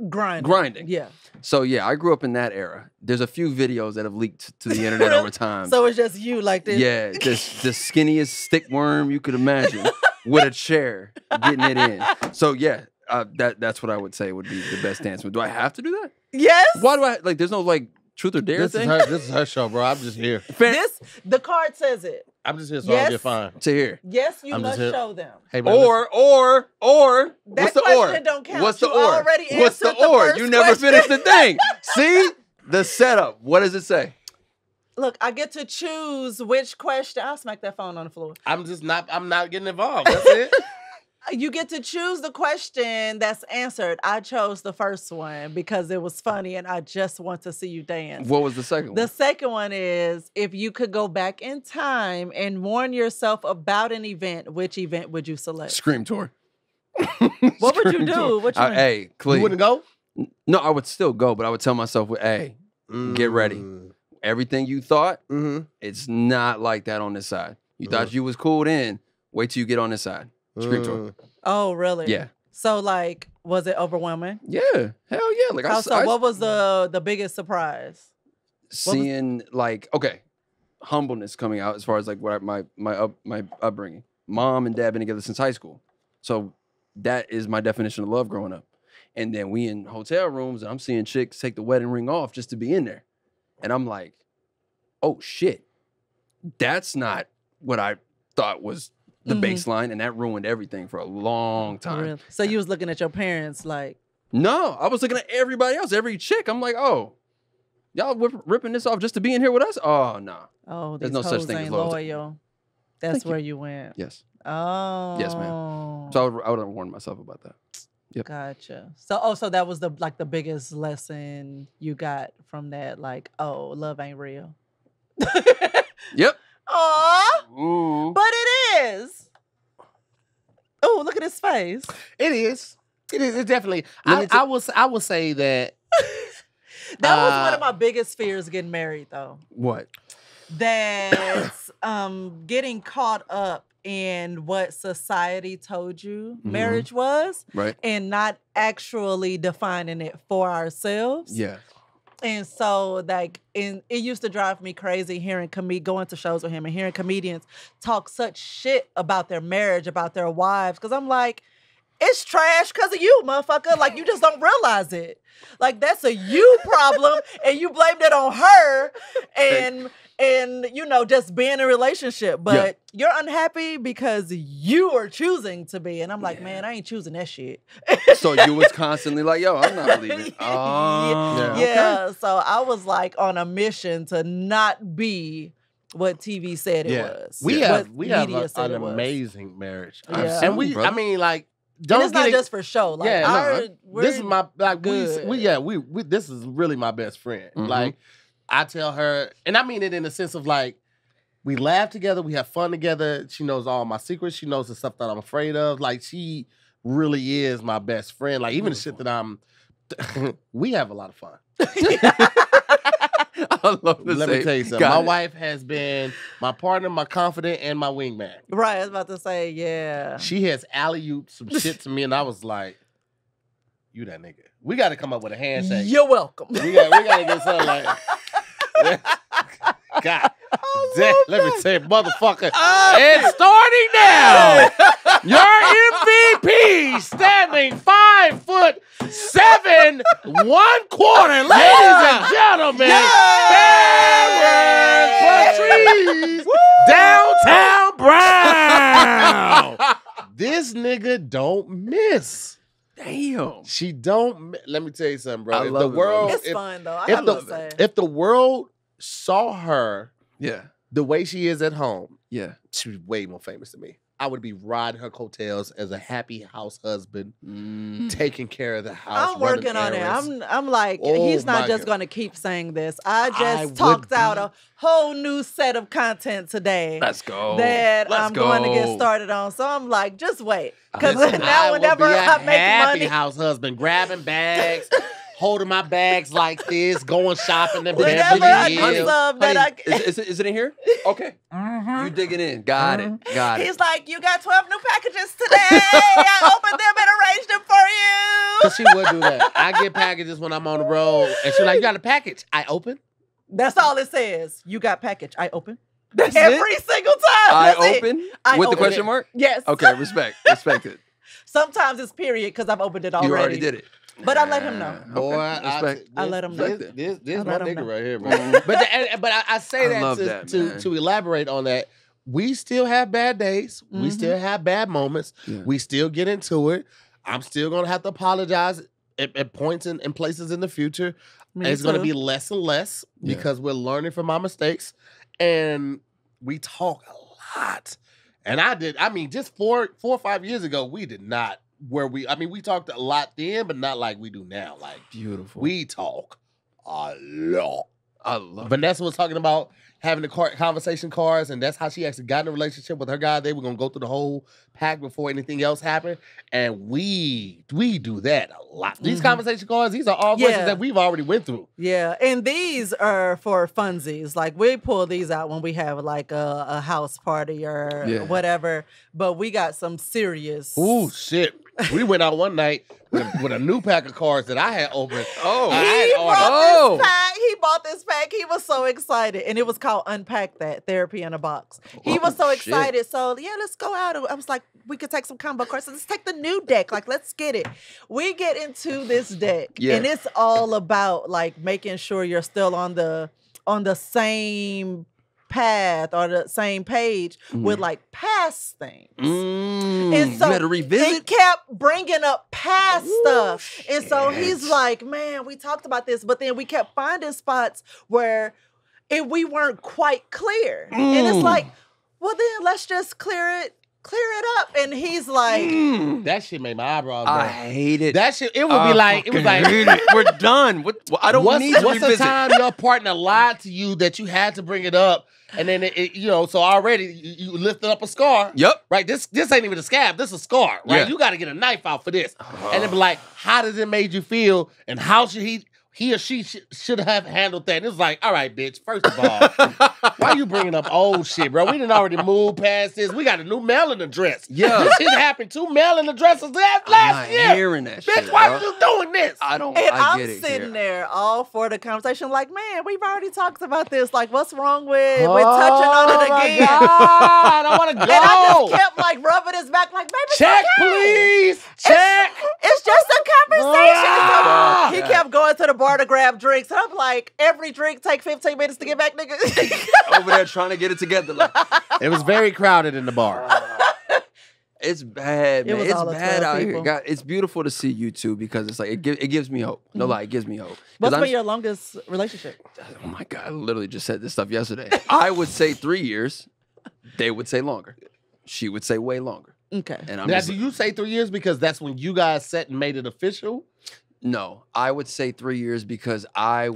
grinding. Yeah. So yeah, I grew up in that era. There's a few videos that have leaked to the internet over time. So it's just you like this. Yeah, just the skinniest stick worm you could imagine with a chair getting it in. So yeah, that's what I would say would be the best dance move. Do I have to do that? Yes. Why do I there's no like truth or dare thing? This is her show, bro. I'm just here. The card says it. I'm just here so I get fine. To here. Yes, you must show them. Hey, man, Or what's the or? That don't count. What's the You or? already What's the answered the or? first You never question. finished the thing. See? The setup. What does it say? Look, I get to choose which question. I'll smack that phone on the floor. I'm not getting involved. That's it. You get to choose the question that's answered. I chose the first one because it was funny and I just want to see you dance. What was the second one? The second one is, if you could go back in time and warn yourself about an event, which event would you select? Scream Tour. What would you do? What you mean? Hey, Khleo. You wouldn't go? No, I would still go, but I would tell myself, hey, get ready. Everything you thought, it's not like that on this side. You thought you was cool then, wait till you get on this side. Scream Tour. Oh, really? Yeah. So, like, was it overwhelming? Yeah. Hell yeah. Like What was the biggest surprise? seeing like, okay, humbleness coming out as far as like what my upbringing. Mom and dad been together since high school, so that is my definition of love growing up. And then we in hotel rooms, and I'm seeing chicks take the wedding ring off just to be in there, and I'm like, oh shit, that's not what I thought was the baseline, and that ruined everything for a long time. Really? So you was looking at your parents like? No, I was looking at everybody else, every chick. I'm like, oh, y'all ripping this off just to be in here with us? Oh, no. Oh, there's these no hoes such thing as ain't loyalty. loyal. That's where you went. Yes. Oh. Yes, ma'am. So I would have warned myself about that. Yep. Gotcha. So that was the biggest lesson you got from that, like, oh, love ain't real. Yep. Aw. Ooh. But it is. Oh, look at his face. It is. It is. It's definitely. I will say that. That was one of my biggest fears getting married, though. What? That getting caught up in what society told you marriage was, right, and not actually defining it for ourselves. Yeah. And so, like, it used to drive me crazy hearing going to shows with him and hearing comedians talk such shit about their marriage, about their wives, because I'm like, it's trash because of you, motherfucker. Like, you just don't realize it. Like, that's a you problem, and you blamed it on her, and you know, just being in a relationship. But you're unhappy because you are choosing to be. And I'm like, man, I ain't choosing that shit. So you was constantly like, yo, I'm not leaving. Oh, yeah. Okay. So I was like on a mission to not be what TV said it was. We have an amazing marriage. Yeah. And I mean, like, and it's not just for show. Like, this is my like we this is really my best friend. Like, I tell her, and I mean it in the sense of like, we laugh together, we have fun together. She knows all my secrets. She knows the stuff that I'm afraid of. Like, she really is my best friend. Like, even the shit that we have a lot of fun. I love this. Let me tell you something. My wife has been my partner, my confidant, and my wingman. Right, I was about to say, yeah. She has alley-ooped some shit to me, and I was like, you that nigga. We got to come up with a handshake. You're welcome. We got to get something like, God. Let me say, motherfucker. It's starting now. Your MVP standing 5'7", 1/4, ladies and gentlemen. Patrice Downtown Brown. This nigga don't miss. Damn. She don't. Let me tell you something, bro. I love the world. It's fun though. I love that. If the world saw her, yeah, the way she is at home, yeah, she'd be way more famous than me. I would be riding her coattails as a happy house husband, taking care of the house. I'm working on it. I'm like, he's not just going to keep saying this. I just talked out a whole new set of content today. Let's go. That I'm going to get started on. So I'm like, just wait. Because now whenever I make happy money. house husband, grabbing bags, holding my bags like this, going shopping in Whenever I do stuff that is it in here? Okay. You digging in. Got it. Got it. He's like, you got 12 new packages today. I opened them and arranged them for you. Because she would do that. I get packages when I'm on the road. And she's like, you got a package? I open? That's all it says. You got package. I open. That's every single time. I open? With the question mark? Yes. Okay, respect. Respect it. Sometimes it's period because I've opened it already. You already did it. But I let him know. Boy, I let him know. This my nigga right here, bro. But I say that to elaborate on that. We still have bad days. We still have bad moments. Yeah. We still get into it. I'm still gonna have to apologize at points and places in the future. It's gonna be less and less because we're learning from our mistakes, and we talk a lot. And just 4 or 5 years ago, we did not. We talked a lot then, but not like we do now. Like, beautiful. We talk a lot. I love Vanessa was talking about having the conversation cards, and that's how she actually got in a relationship with her guy. They were going to go through the whole pack before anything else happened. And we do that a lot. These conversation cards, these are all questions that we've already went through. Yeah, and these are for funsies. Like, we pull these out when we have like a house party or whatever. But we got some serious. Ooh, shit. We went out one night with a new pack of cards that I had opened. He bought this pack, he was so excited. And it was called Unpack That, Therapy in a Box. He was so excited. So, yeah, let's go out. I was like, we could take some combo cards. So let's take the new deck. Like, let's get it. We get into this deck. Yeah. And it's all about, like, making sure you're still on the same path or the same page with like past things. And so you had to revisit? he kept bringing up past stuff. And so he's like, man, we talked about this, but then we kept finding spots where we weren't quite clear. And it's like, well, then let's just clear it up. And he's like, that shit made my eyebrows burn. I hate it. That shit, it would be like, it was like, we're done. I don't need to what's revisit. the time your partner lied to you that you had to bring it up? And then, so already you lifted up a scar. Yep. Right? This ain't even a scab. This is a scar, right? Yeah. You got to get a knife out for this. And then be like, how does it make you feel? And how should he or she should have handled that? And it's like, all right, bitch, first of all, why you bringing up old shit, bro? We done already moved past this. We got a new mailing address. Yeah. This shit happened 2 mailing addresses last I'm year. not hearing that bitch, shit, why bro. you doing this? I don't. and I I'm get it. sitting here. there all for the conversation, like, man, we've already talked about this. Like, what's wrong with touching on it again? Oh, my God, I want to go. And I just kept like rubbing his back, like, baby, it's Check, okay. please. Check. It's just a conversation. Ah. So he kept going to the bar to grab drinks. And I'm like, every drink take 15 minutes to get back, nigga. Over there trying to get it together. Like, It was very crowded in the bar. it's bad, It man. was It's all of bad 12 out here. people. God, it's beautiful to see you two because it's like it gives me hope. No lie, it gives me hope. 'Cause What's I'm- been your longest relationship? Oh my God, I literally just said this stuff yesterday. I would say 3 years. They would say longer. She would say way longer. Okay. And I'm Now, just do you say 3 years because that's when you guys sat and made it official? No, I would say 3 years because I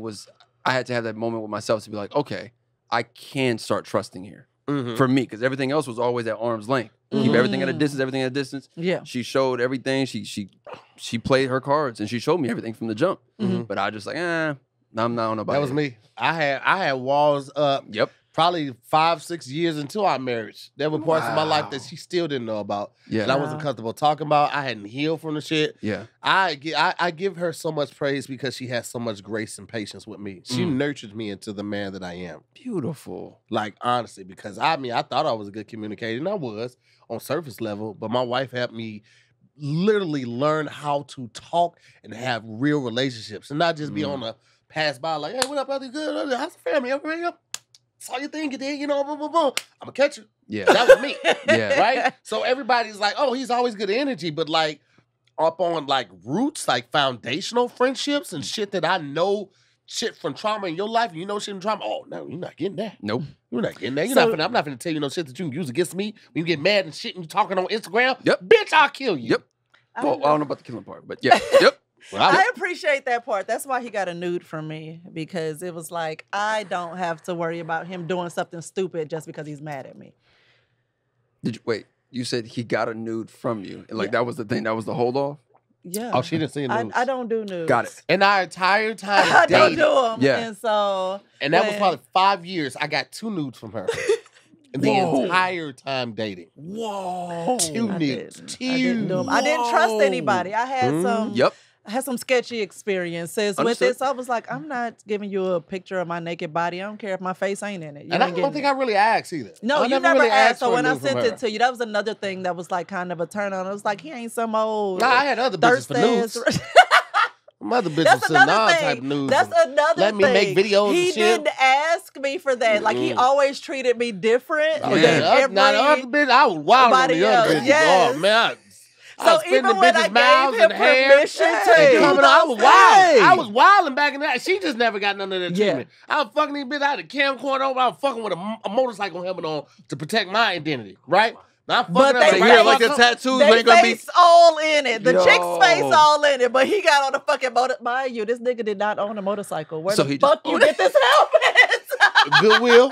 had to have that moment with myself to be like, okay, I can start trusting here Mm-hmm. for me because everything else was always at arm's length. Keep everything at a distance, everything at a distance. Yeah. She showed everything. She played her cards and she showed me everything from the jump. But I just like, I'm not on nobody. That was me. I had walls up. Yep. Probably 5-6 years into our marriage. There were parts of my life that Wow. she still didn't know about. Yeah. And I wasn't comfortable talking about. I hadn't healed from the shit. Yeah. I give her so much praise because she has so much grace and patience with me. She nurtured me into the man that I am. Beautiful. Like, honestly, because I thought I was a good communicator, and I was on surface level, but my wife helped me literally learn how to talk and have real relationships and not just be on a pass by like, hey, what up, brother? Good? How's the family? Everything up? Saw your thing, you did, boom, boom, boom. I'm gonna catch you. Yeah. That was me. Yeah. Right? So everybody's like, oh, he's always good energy, but like up on like roots, like foundational friendships and shit that I know shit from trauma in your life, and you know shit from trauma. Oh, no, you're not getting that. Nope. You're not getting that. So- I'm not gonna tell you no shit that you can use against me when you get mad and shit and you talking on Instagram. Yep. Bitch, I'll kill you. Yep. Well, I don't know about the killing part, but yeah. Yep. Well, I appreciate that part. That's why he got a nude from me, because it was like, I don't have to worry about him doing something stupid just because he's mad at me. Did you wait? You said he got a nude from you, and like that was the thing. That was the hold off. Yeah. oh, she didn't see I, news. I don't do nudes. Got it. And our entire time I don't dating, do them. Yeah. And so. and that was when- probably 5 years, I got 2 nudes from her. And the Whoa. entire time dating. Whoa. 2 I nudes. didn't. 2. I didn't do 'em. I didn't trust anybody. I had some. Yep. I had some sketchy experiences with Understood. it. So I was like, I'm not giving you a picture of my naked body. I don't care if my face ain't in it. You And I ain't don't getting think it. I really asked either. No, I you never really asked. So for a when I nude from sent her. it to you, that was another thing that was like kind of a turn on. It was like, he ain't some old. Nah, I had other bitches for nudes. thirsty ass- Mother bitches That's sending all another type of thing. nudes. That's another Let me thing. make videos He and shit. didn't ask me for that. Like, he always treated me different Oh, Yeah. than yeah. Now the other every. bitch, I was wild on the everybody other else. bitches. Yes. Oh, man. I So was spitting even the when bitches' I mouths gave him and hair. permission to and do coming, I was those wild. things. I was wilding back in that. She just never got none of that Yeah. treatment. I was fucking these bitches. I had a camcorder over. I was fucking with a motorcycle helmet on to protect my identity, right? Now I'm But fucking they up So Right, here, right, like the so tattoos They ain't gonna be. face all in it. The chick's Yo. face all in it. But he got on a fucking motor. Mind you, this nigga did not own a motorcycle. Where So the he just fuck you owned get this helmet? Goodwill.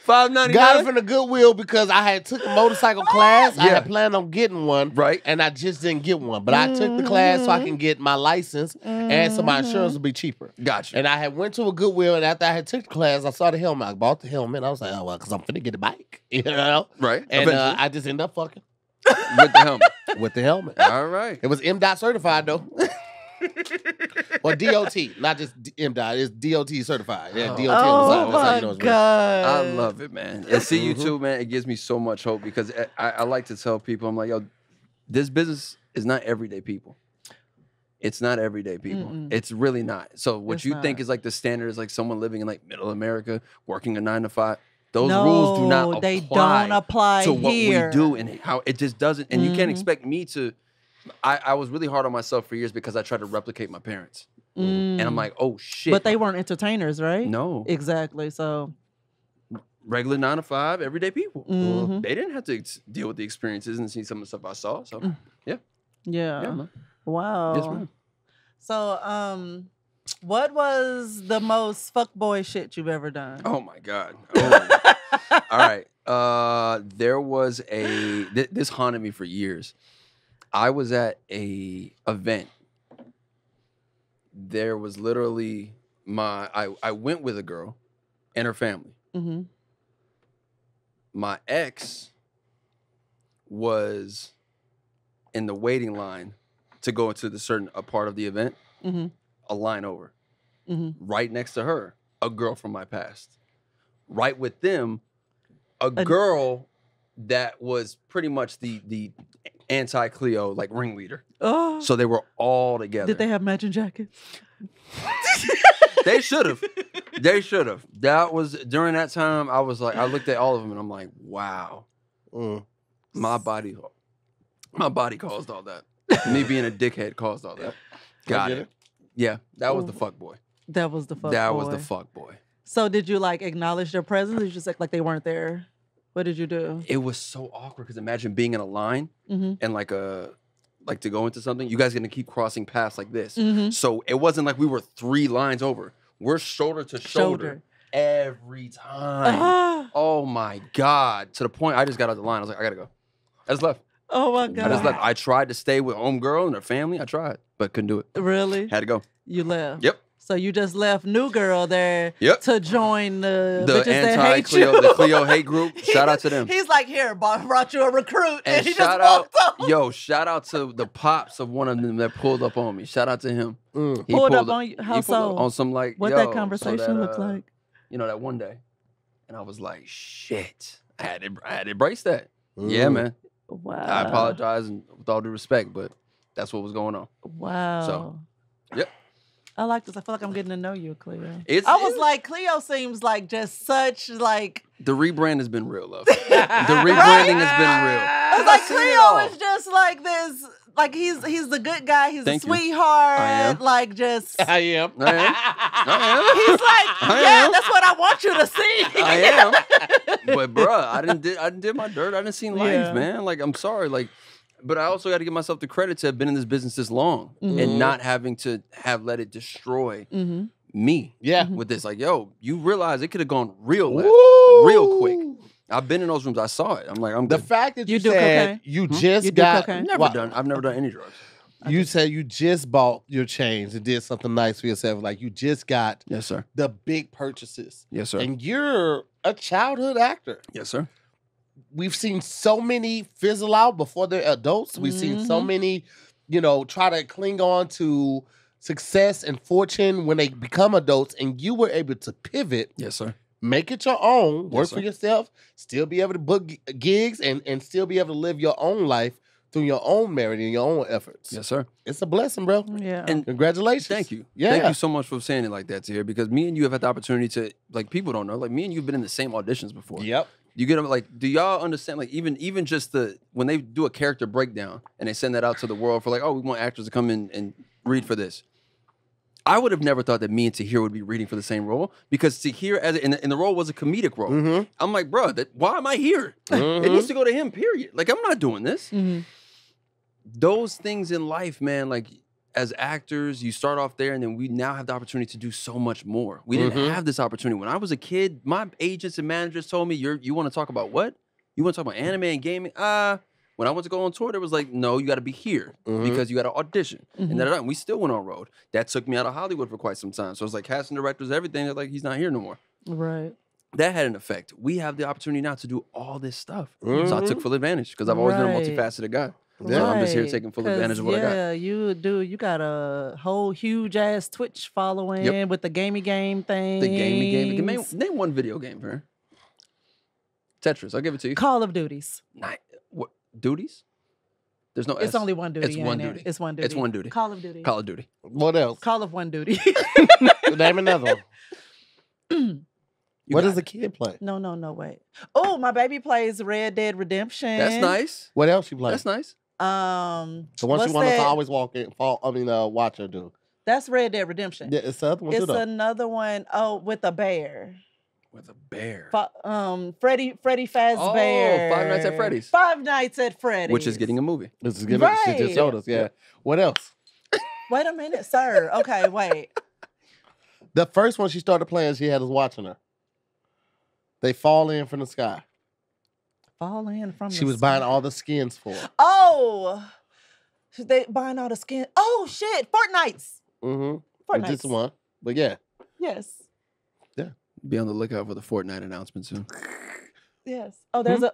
$5.99. Got it from the Goodwill because I had took a motorcycle class. I Yeah. had planned on getting one. Right. And I just didn't get one. But I took the class so I can get my license and so my insurance will be cheaper. Gotcha. And I had went to a Goodwill, and after I had took the class, I saw the helmet. I bought the helmet. I was like, oh, well, because I'm finna get a bike. You know? Right. And Eventually. I just ended up fucking With the helmet. with the helmet. All right. It was M.Dot certified, though. Or DOT, not just MDOT. It's DOT certified. Yeah, DOT Oh on the side. That's how you know my it's real. God. I love it, man. And see you too, man. It gives me so much hope because I like to tell people, I'm like, yo, this business is not everyday people. It's not everyday people. It's really not. So what you think is like the standard is like someone living in like middle America, working a 9 to 5. Those rules do not apply, they don't apply to what here. we do and how it just doesn't. And you can't expect me to. I was really hard on myself for years because I tried to replicate my parents. And I'm like, oh shit. But they weren't entertainers, right? No. Exactly. So Regular 9 to 5, everyday people. They didn't have to deal with the experiences and see some of the stuff I saw. So yeah. Yeah. Man. Wow. Yes, ma'am. So what was the most fuckboy shit you've ever done? Oh my God. Oh. All right. There was this haunted me for years. I was at a event. There was literally I went with a girl and her family. My ex was in the waiting line to go into a part of the event, a line over. Right next to her, a girl from my past. Right with them, a girl that was pretty much the anti-Khleo, like ringleader. Oh. So they were all together. Did they have matching jackets? They should have. They should have. That was during that time. I was like, I looked at all of them and I'm like, wow, my body caused all that. Me being a dickhead caused all that. Got it. Yeah, that was the fuck boy. That was the fuck That boy. was the fuck boy. So did you like acknowledge their presence? Or you just like they weren't there? What did you do? It was so awkward because imagine being in a line and like to go into something. You guys are gonna keep crossing paths like this. So it wasn't like we were 3 lines over. We're shoulder to shoulder. Every time. Oh my God. To the point I just got out the line. I was like, I gotta go. I just left. Oh my God. I just left. I tried to stay with homegirl and her family. I tried, but couldn't do it. Really? Had to go. You left. Yep. So you just left new girl there to join the bitches that hate you. The Khleo hate group. Shout out to them. He's like, here, brought you a recruit. And he shout just out, walked off. yo, shout out to the pops of one of them that pulled up on me. Shout out to him. He pulled up on you? How he pulled so? up on some like, what yo, that conversation looked like? You know, that one day. And I was like, shit. I had to embrace that. Yeah, man. Wow. I apologize and with all due respect, but that's what was going on. Wow. So, yep. I like this. I feel like I'm getting to know you, Khleo. I was like, Khleo seems like just such like... The rebrand has been real, love. The rebranding has been real. I was like, Khleo is just like this... Like he's the good guy. He's a sweetheart. I am. Like just. I am. He's like, yeah, that's what I want you to see. I am. But bruh, I didn't do my dirt. I didn't see life, man. Like I'm sorry. Like, but I also got to give myself the credit to have been in this business this long and not having to have let it destroy me. Yeah. With this, like, yo, you realize it could have gone real left, real quick. I've been in those rooms. I saw it. I'm like, I'm good. The fact that you do said cocaine? you just got... I've never done any drugs. You said you just bought your chains and did something nice for yourself. Like you just got the big purchases. Yes, sir. And you're a childhood actor. Yes, sir. We've seen so many fizzle out before they're adults. We've seen so many, try to cling on to success and fortune when they become adults. And you were able to pivot. Yes, sir. Make it your own, work for yourself, still be able to book gigs and still be able to live your own life through your own merit and your own efforts. Yes, sir. It's a blessing, bro. Yeah. And congratulations. Thank you. Yeah. Thank you so much for saying it like that, Tahir, because me and you have had the opportunity to, like, people don't know, like, me and you have been in the same auditions before. Yep. You get them, like, do y'all understand, like, even just when they do a character breakdown and they send that out to the world for, like, oh, we want actors to come in and read for this. I would have never thought that me and Tahir would be reading for the same role because Tahir, and the role was a comedic role. I'm like, bro, why am I here? It needs to go to him, period. Like, I'm not doing this. Those things in life, man, like, as actors, you start off there and then we now have the opportunity to do so much more. We didn't have this opportunity. When I was a kid, my agents and managers told me, you want to talk about what? You want to talk about anime and gaming? When I went to go on tour, they was like, no, you got to be here because you got to audition. And we still went on road. That took me out of Hollywood for quite some time. So it's like casting directors, everything. They're like, he's not here no more. Right. That had an effect. We have the opportunity now to do all this stuff. So I took full advantage because I've always been a multifaceted guy. So I'm just here taking full advantage of what I got. Yeah, you do. You got a whole huge ass Twitch following with the gamey game thing. The gamey. Name one video game, man. Tetris. I'll give it to you. Call of Duties. What duties? There's no. It's only one duty. It's one duty. It's one duty. It's one duty. Call of Duty. Call of Duty. What else? Call of one duty. Name another one. What does the kid play? No, wait. Oh, my baby plays Red Dead Redemption. That's nice. What else you play? That's nice. The one she wants us to always watch her do. That's Red Dead Redemption. Yeah, it's the other one too, It's though. another one. Oh, with a bear. With a bear. Freddy Fazbear. Oh, Five Nights at Freddy's. Five Nights at Freddy's. Which is getting a movie. This is giving. She just showed us. Yeah. What else? Wait a minute, sir. Okay, wait. The first one she started playing, she had us watching her. They fall in from the sky. Fall in from. She was buying all the skins for her. Oh, they buying all the skin. Oh shit, Fortnite's. Fortnite's just one, but yeah. Yes. Yeah. Be on the lookout for the Fortnite announcement soon. Yes. Oh, there's a.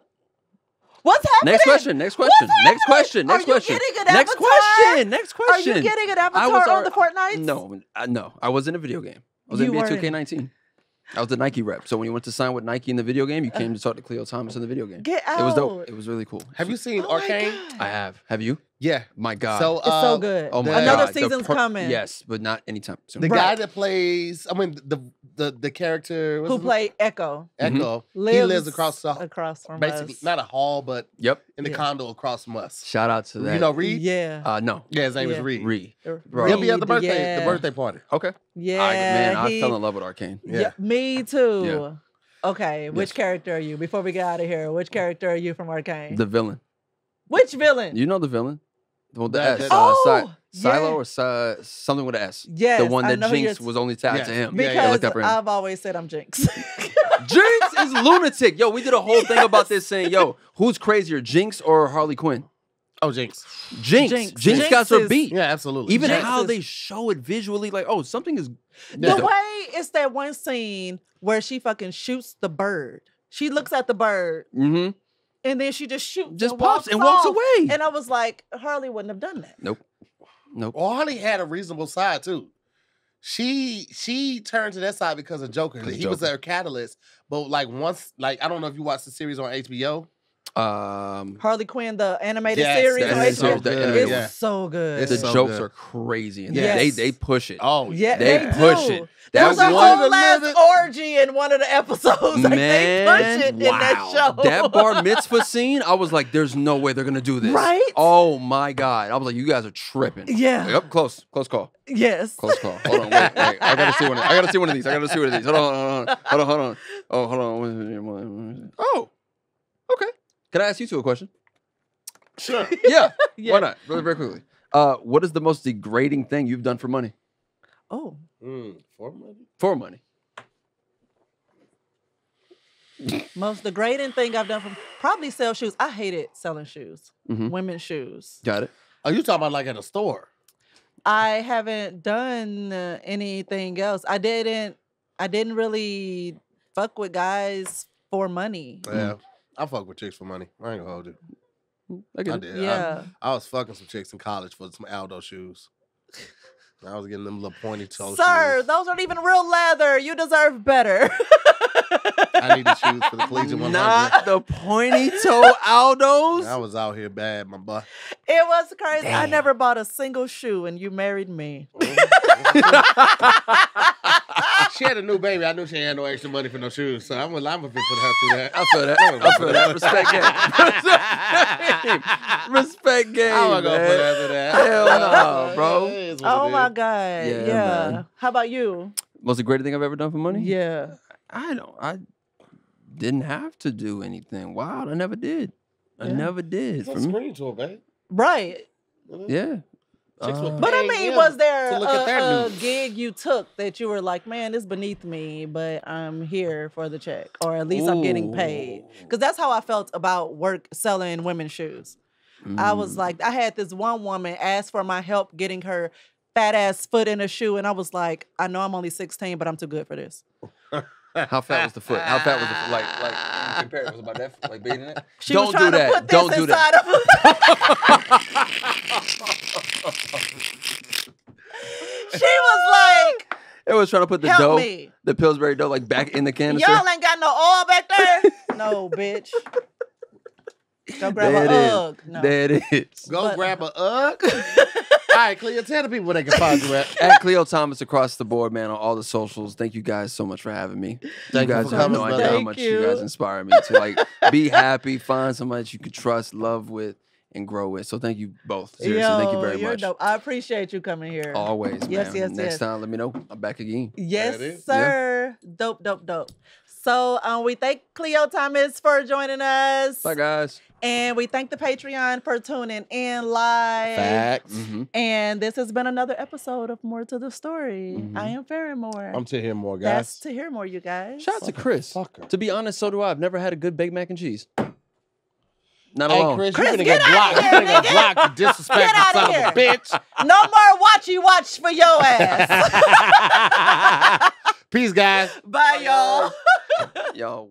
What's happening? Next question. Next question. Next question. Next question. Are you getting an Next avatar? question. Next question. Are you getting an avatar on the Fortnite? No. I was in a video game. I was in NBA 2K19. I was the Nike rep. So when you went to sign with Nike in the video game, you came to talk to Khleo Thomas in the video game. Get out. It was dope. It was really cool. Have you seen Arcane? I have. Have you? Yeah. My God. So, it's so good. Oh my Another God. season's coming. Yes, but not anytime soon. The guy that plays, the character who played Echo. Echo. He lives across from basically us. not a hall, but in the Yeah. condo across from us. Shout out to that. You know Reed? Yeah. No. Yeah, his name is Reed. Reed. Bro. He'll be at the Reed, birthday party. Okay. Yeah. I fell in love with Arcane. Yeah. Me too. Yeah. Okay, which character are you? Before we get out of here, which character are you from Arcane? The villain. Which villain? You know the villain? The one with the S. Silo or something with an S. Yes, the one I that know who Jinx was only tied to him. Because I've always said I'm Jinx. Jinx is lunatic. Yo, we did a whole thing about this saying, yo, who's crazier, Jinx or Harley Quinn? Oh, Jinx. Jinx got her beat. Yeah, absolutely. Even Jinx how is- they show it visually, like, oh, something is... The way it's that one scene where she fucking shoots the bird. She looks at the bird. Mm-hmm. And then she just shoots. Just pops and walks away. And I was like, Harley wouldn't have done that. Nope. Well, Harley had a reasonable side too. She turned to that side because of Joker. He was her catalyst. But like once, I don't know if you watched the series on HBO. Harley Quinn, the animated series on HBO. It's so good. The jokes are crazy. And they push it. Oh, yeah, they push it. There was a whole ass orgy in one of the episodes. Like, they push it in that show. That bar mitzvah scene, I was like, there's no way they're going to do this. Right? Oh, my God. I was like, you guys are tripping. Yeah. Yep, close call. Yes. Close call. Hold on, wait. I got to see one of these. Hold on. Oh, hold on. Oh, okay. Can I ask you two a question? Sure. Yeah. Why not? Really, very quickly. What is the most degrading thing you've done for money? Oh. For money? For money. Most degrading thing I've done for probably sell shoes. I hated selling shoes. Women's shoes. Got it. Are you talking about like at a store? I haven't done anything else. I didn't really fuck with guys for money. Yeah. I fuck with chicks for money. I ain't gonna hold you. I did. Yeah. I was fucking some chicks in college for some Aldo shoes. I was getting them little pointy toe shoes. Sir, those aren't even real leather. You deserve better. I need the shoes for the Collegiate 100. Not the pointy toe Aldos. I was out here bad, my boy. It was crazy. Damn. I never bought a single shoe and you married me. She had a new baby. I knew she had no extra money for no shoes, so I'm gonna put her through that. I feel that. Respect game. I'm not gonna put her through that. Hell no, bro. It is what Oh it my is. God. Yeah, Yeah. man. How about you? Most the greatest thing I've ever done for money? Yeah. I didn't have to do anything wild. I never did. I never did. It's For a me. screen tour, babe. Right. Yeah. Chicks would But I pay mean, him was there to look at their a nudes. gig you took that you were like, man, it's beneath me, but I'm here for the check, or at least I'm getting paid? Because that's how I felt about work selling women's shoes. I was like, I had this one woman ask for my help getting her fat ass foot in a shoe, and I was like, I know I'm only 16, but I'm too good for this. How fat was the foot? How fat was the foot? Like compare it. Was it about that? Like bigger than that? She was trying to put this Don't do inside that. of She was like, It was trying to put the help dough, me. the Pillsbury dough, like back in the canister. Y'all ain't got no oil back there? No, bitch. Go grab There a it is. Ugg. No. There it is. Go grab a Ugg. All right, Khleo, tell the people where they can find you at. At Khleo Thomas across the board, man, on all the socials. Thank you guys so much for having me. Thank you you guys for have coming, no brother. idea how Thank much you. you guys inspire me to like be happy, find somebody that you can trust, love with, and grow with. So thank you both. Seriously, thank you very you're much. dope. I appreciate you coming here. Always, Yes, man. yes, Next yes. time, let me know. I'm back again. Yes, That is. sir. Dope, dope, dope. So we thank Khleo Thomas for joining us. Bye, guys. And we thank the Patreon for tuning in live. Facts. And this has been another episode of More to the Story. Mhm. I am Farron Moore. I'm to hear more, That's guys. to hear more, you guys. Shout out to Chris. Fucker. To be honest, so do I. I've never had a good baked mac and cheese. Not Hey, alone. Chris, Chris, you finna get get blocked. outta You here, finna get nigga. blocked, you disrespectful Get outta son of a here. bitch. No more watch for your ass. Peace, guys. Bye, y'all. Yo.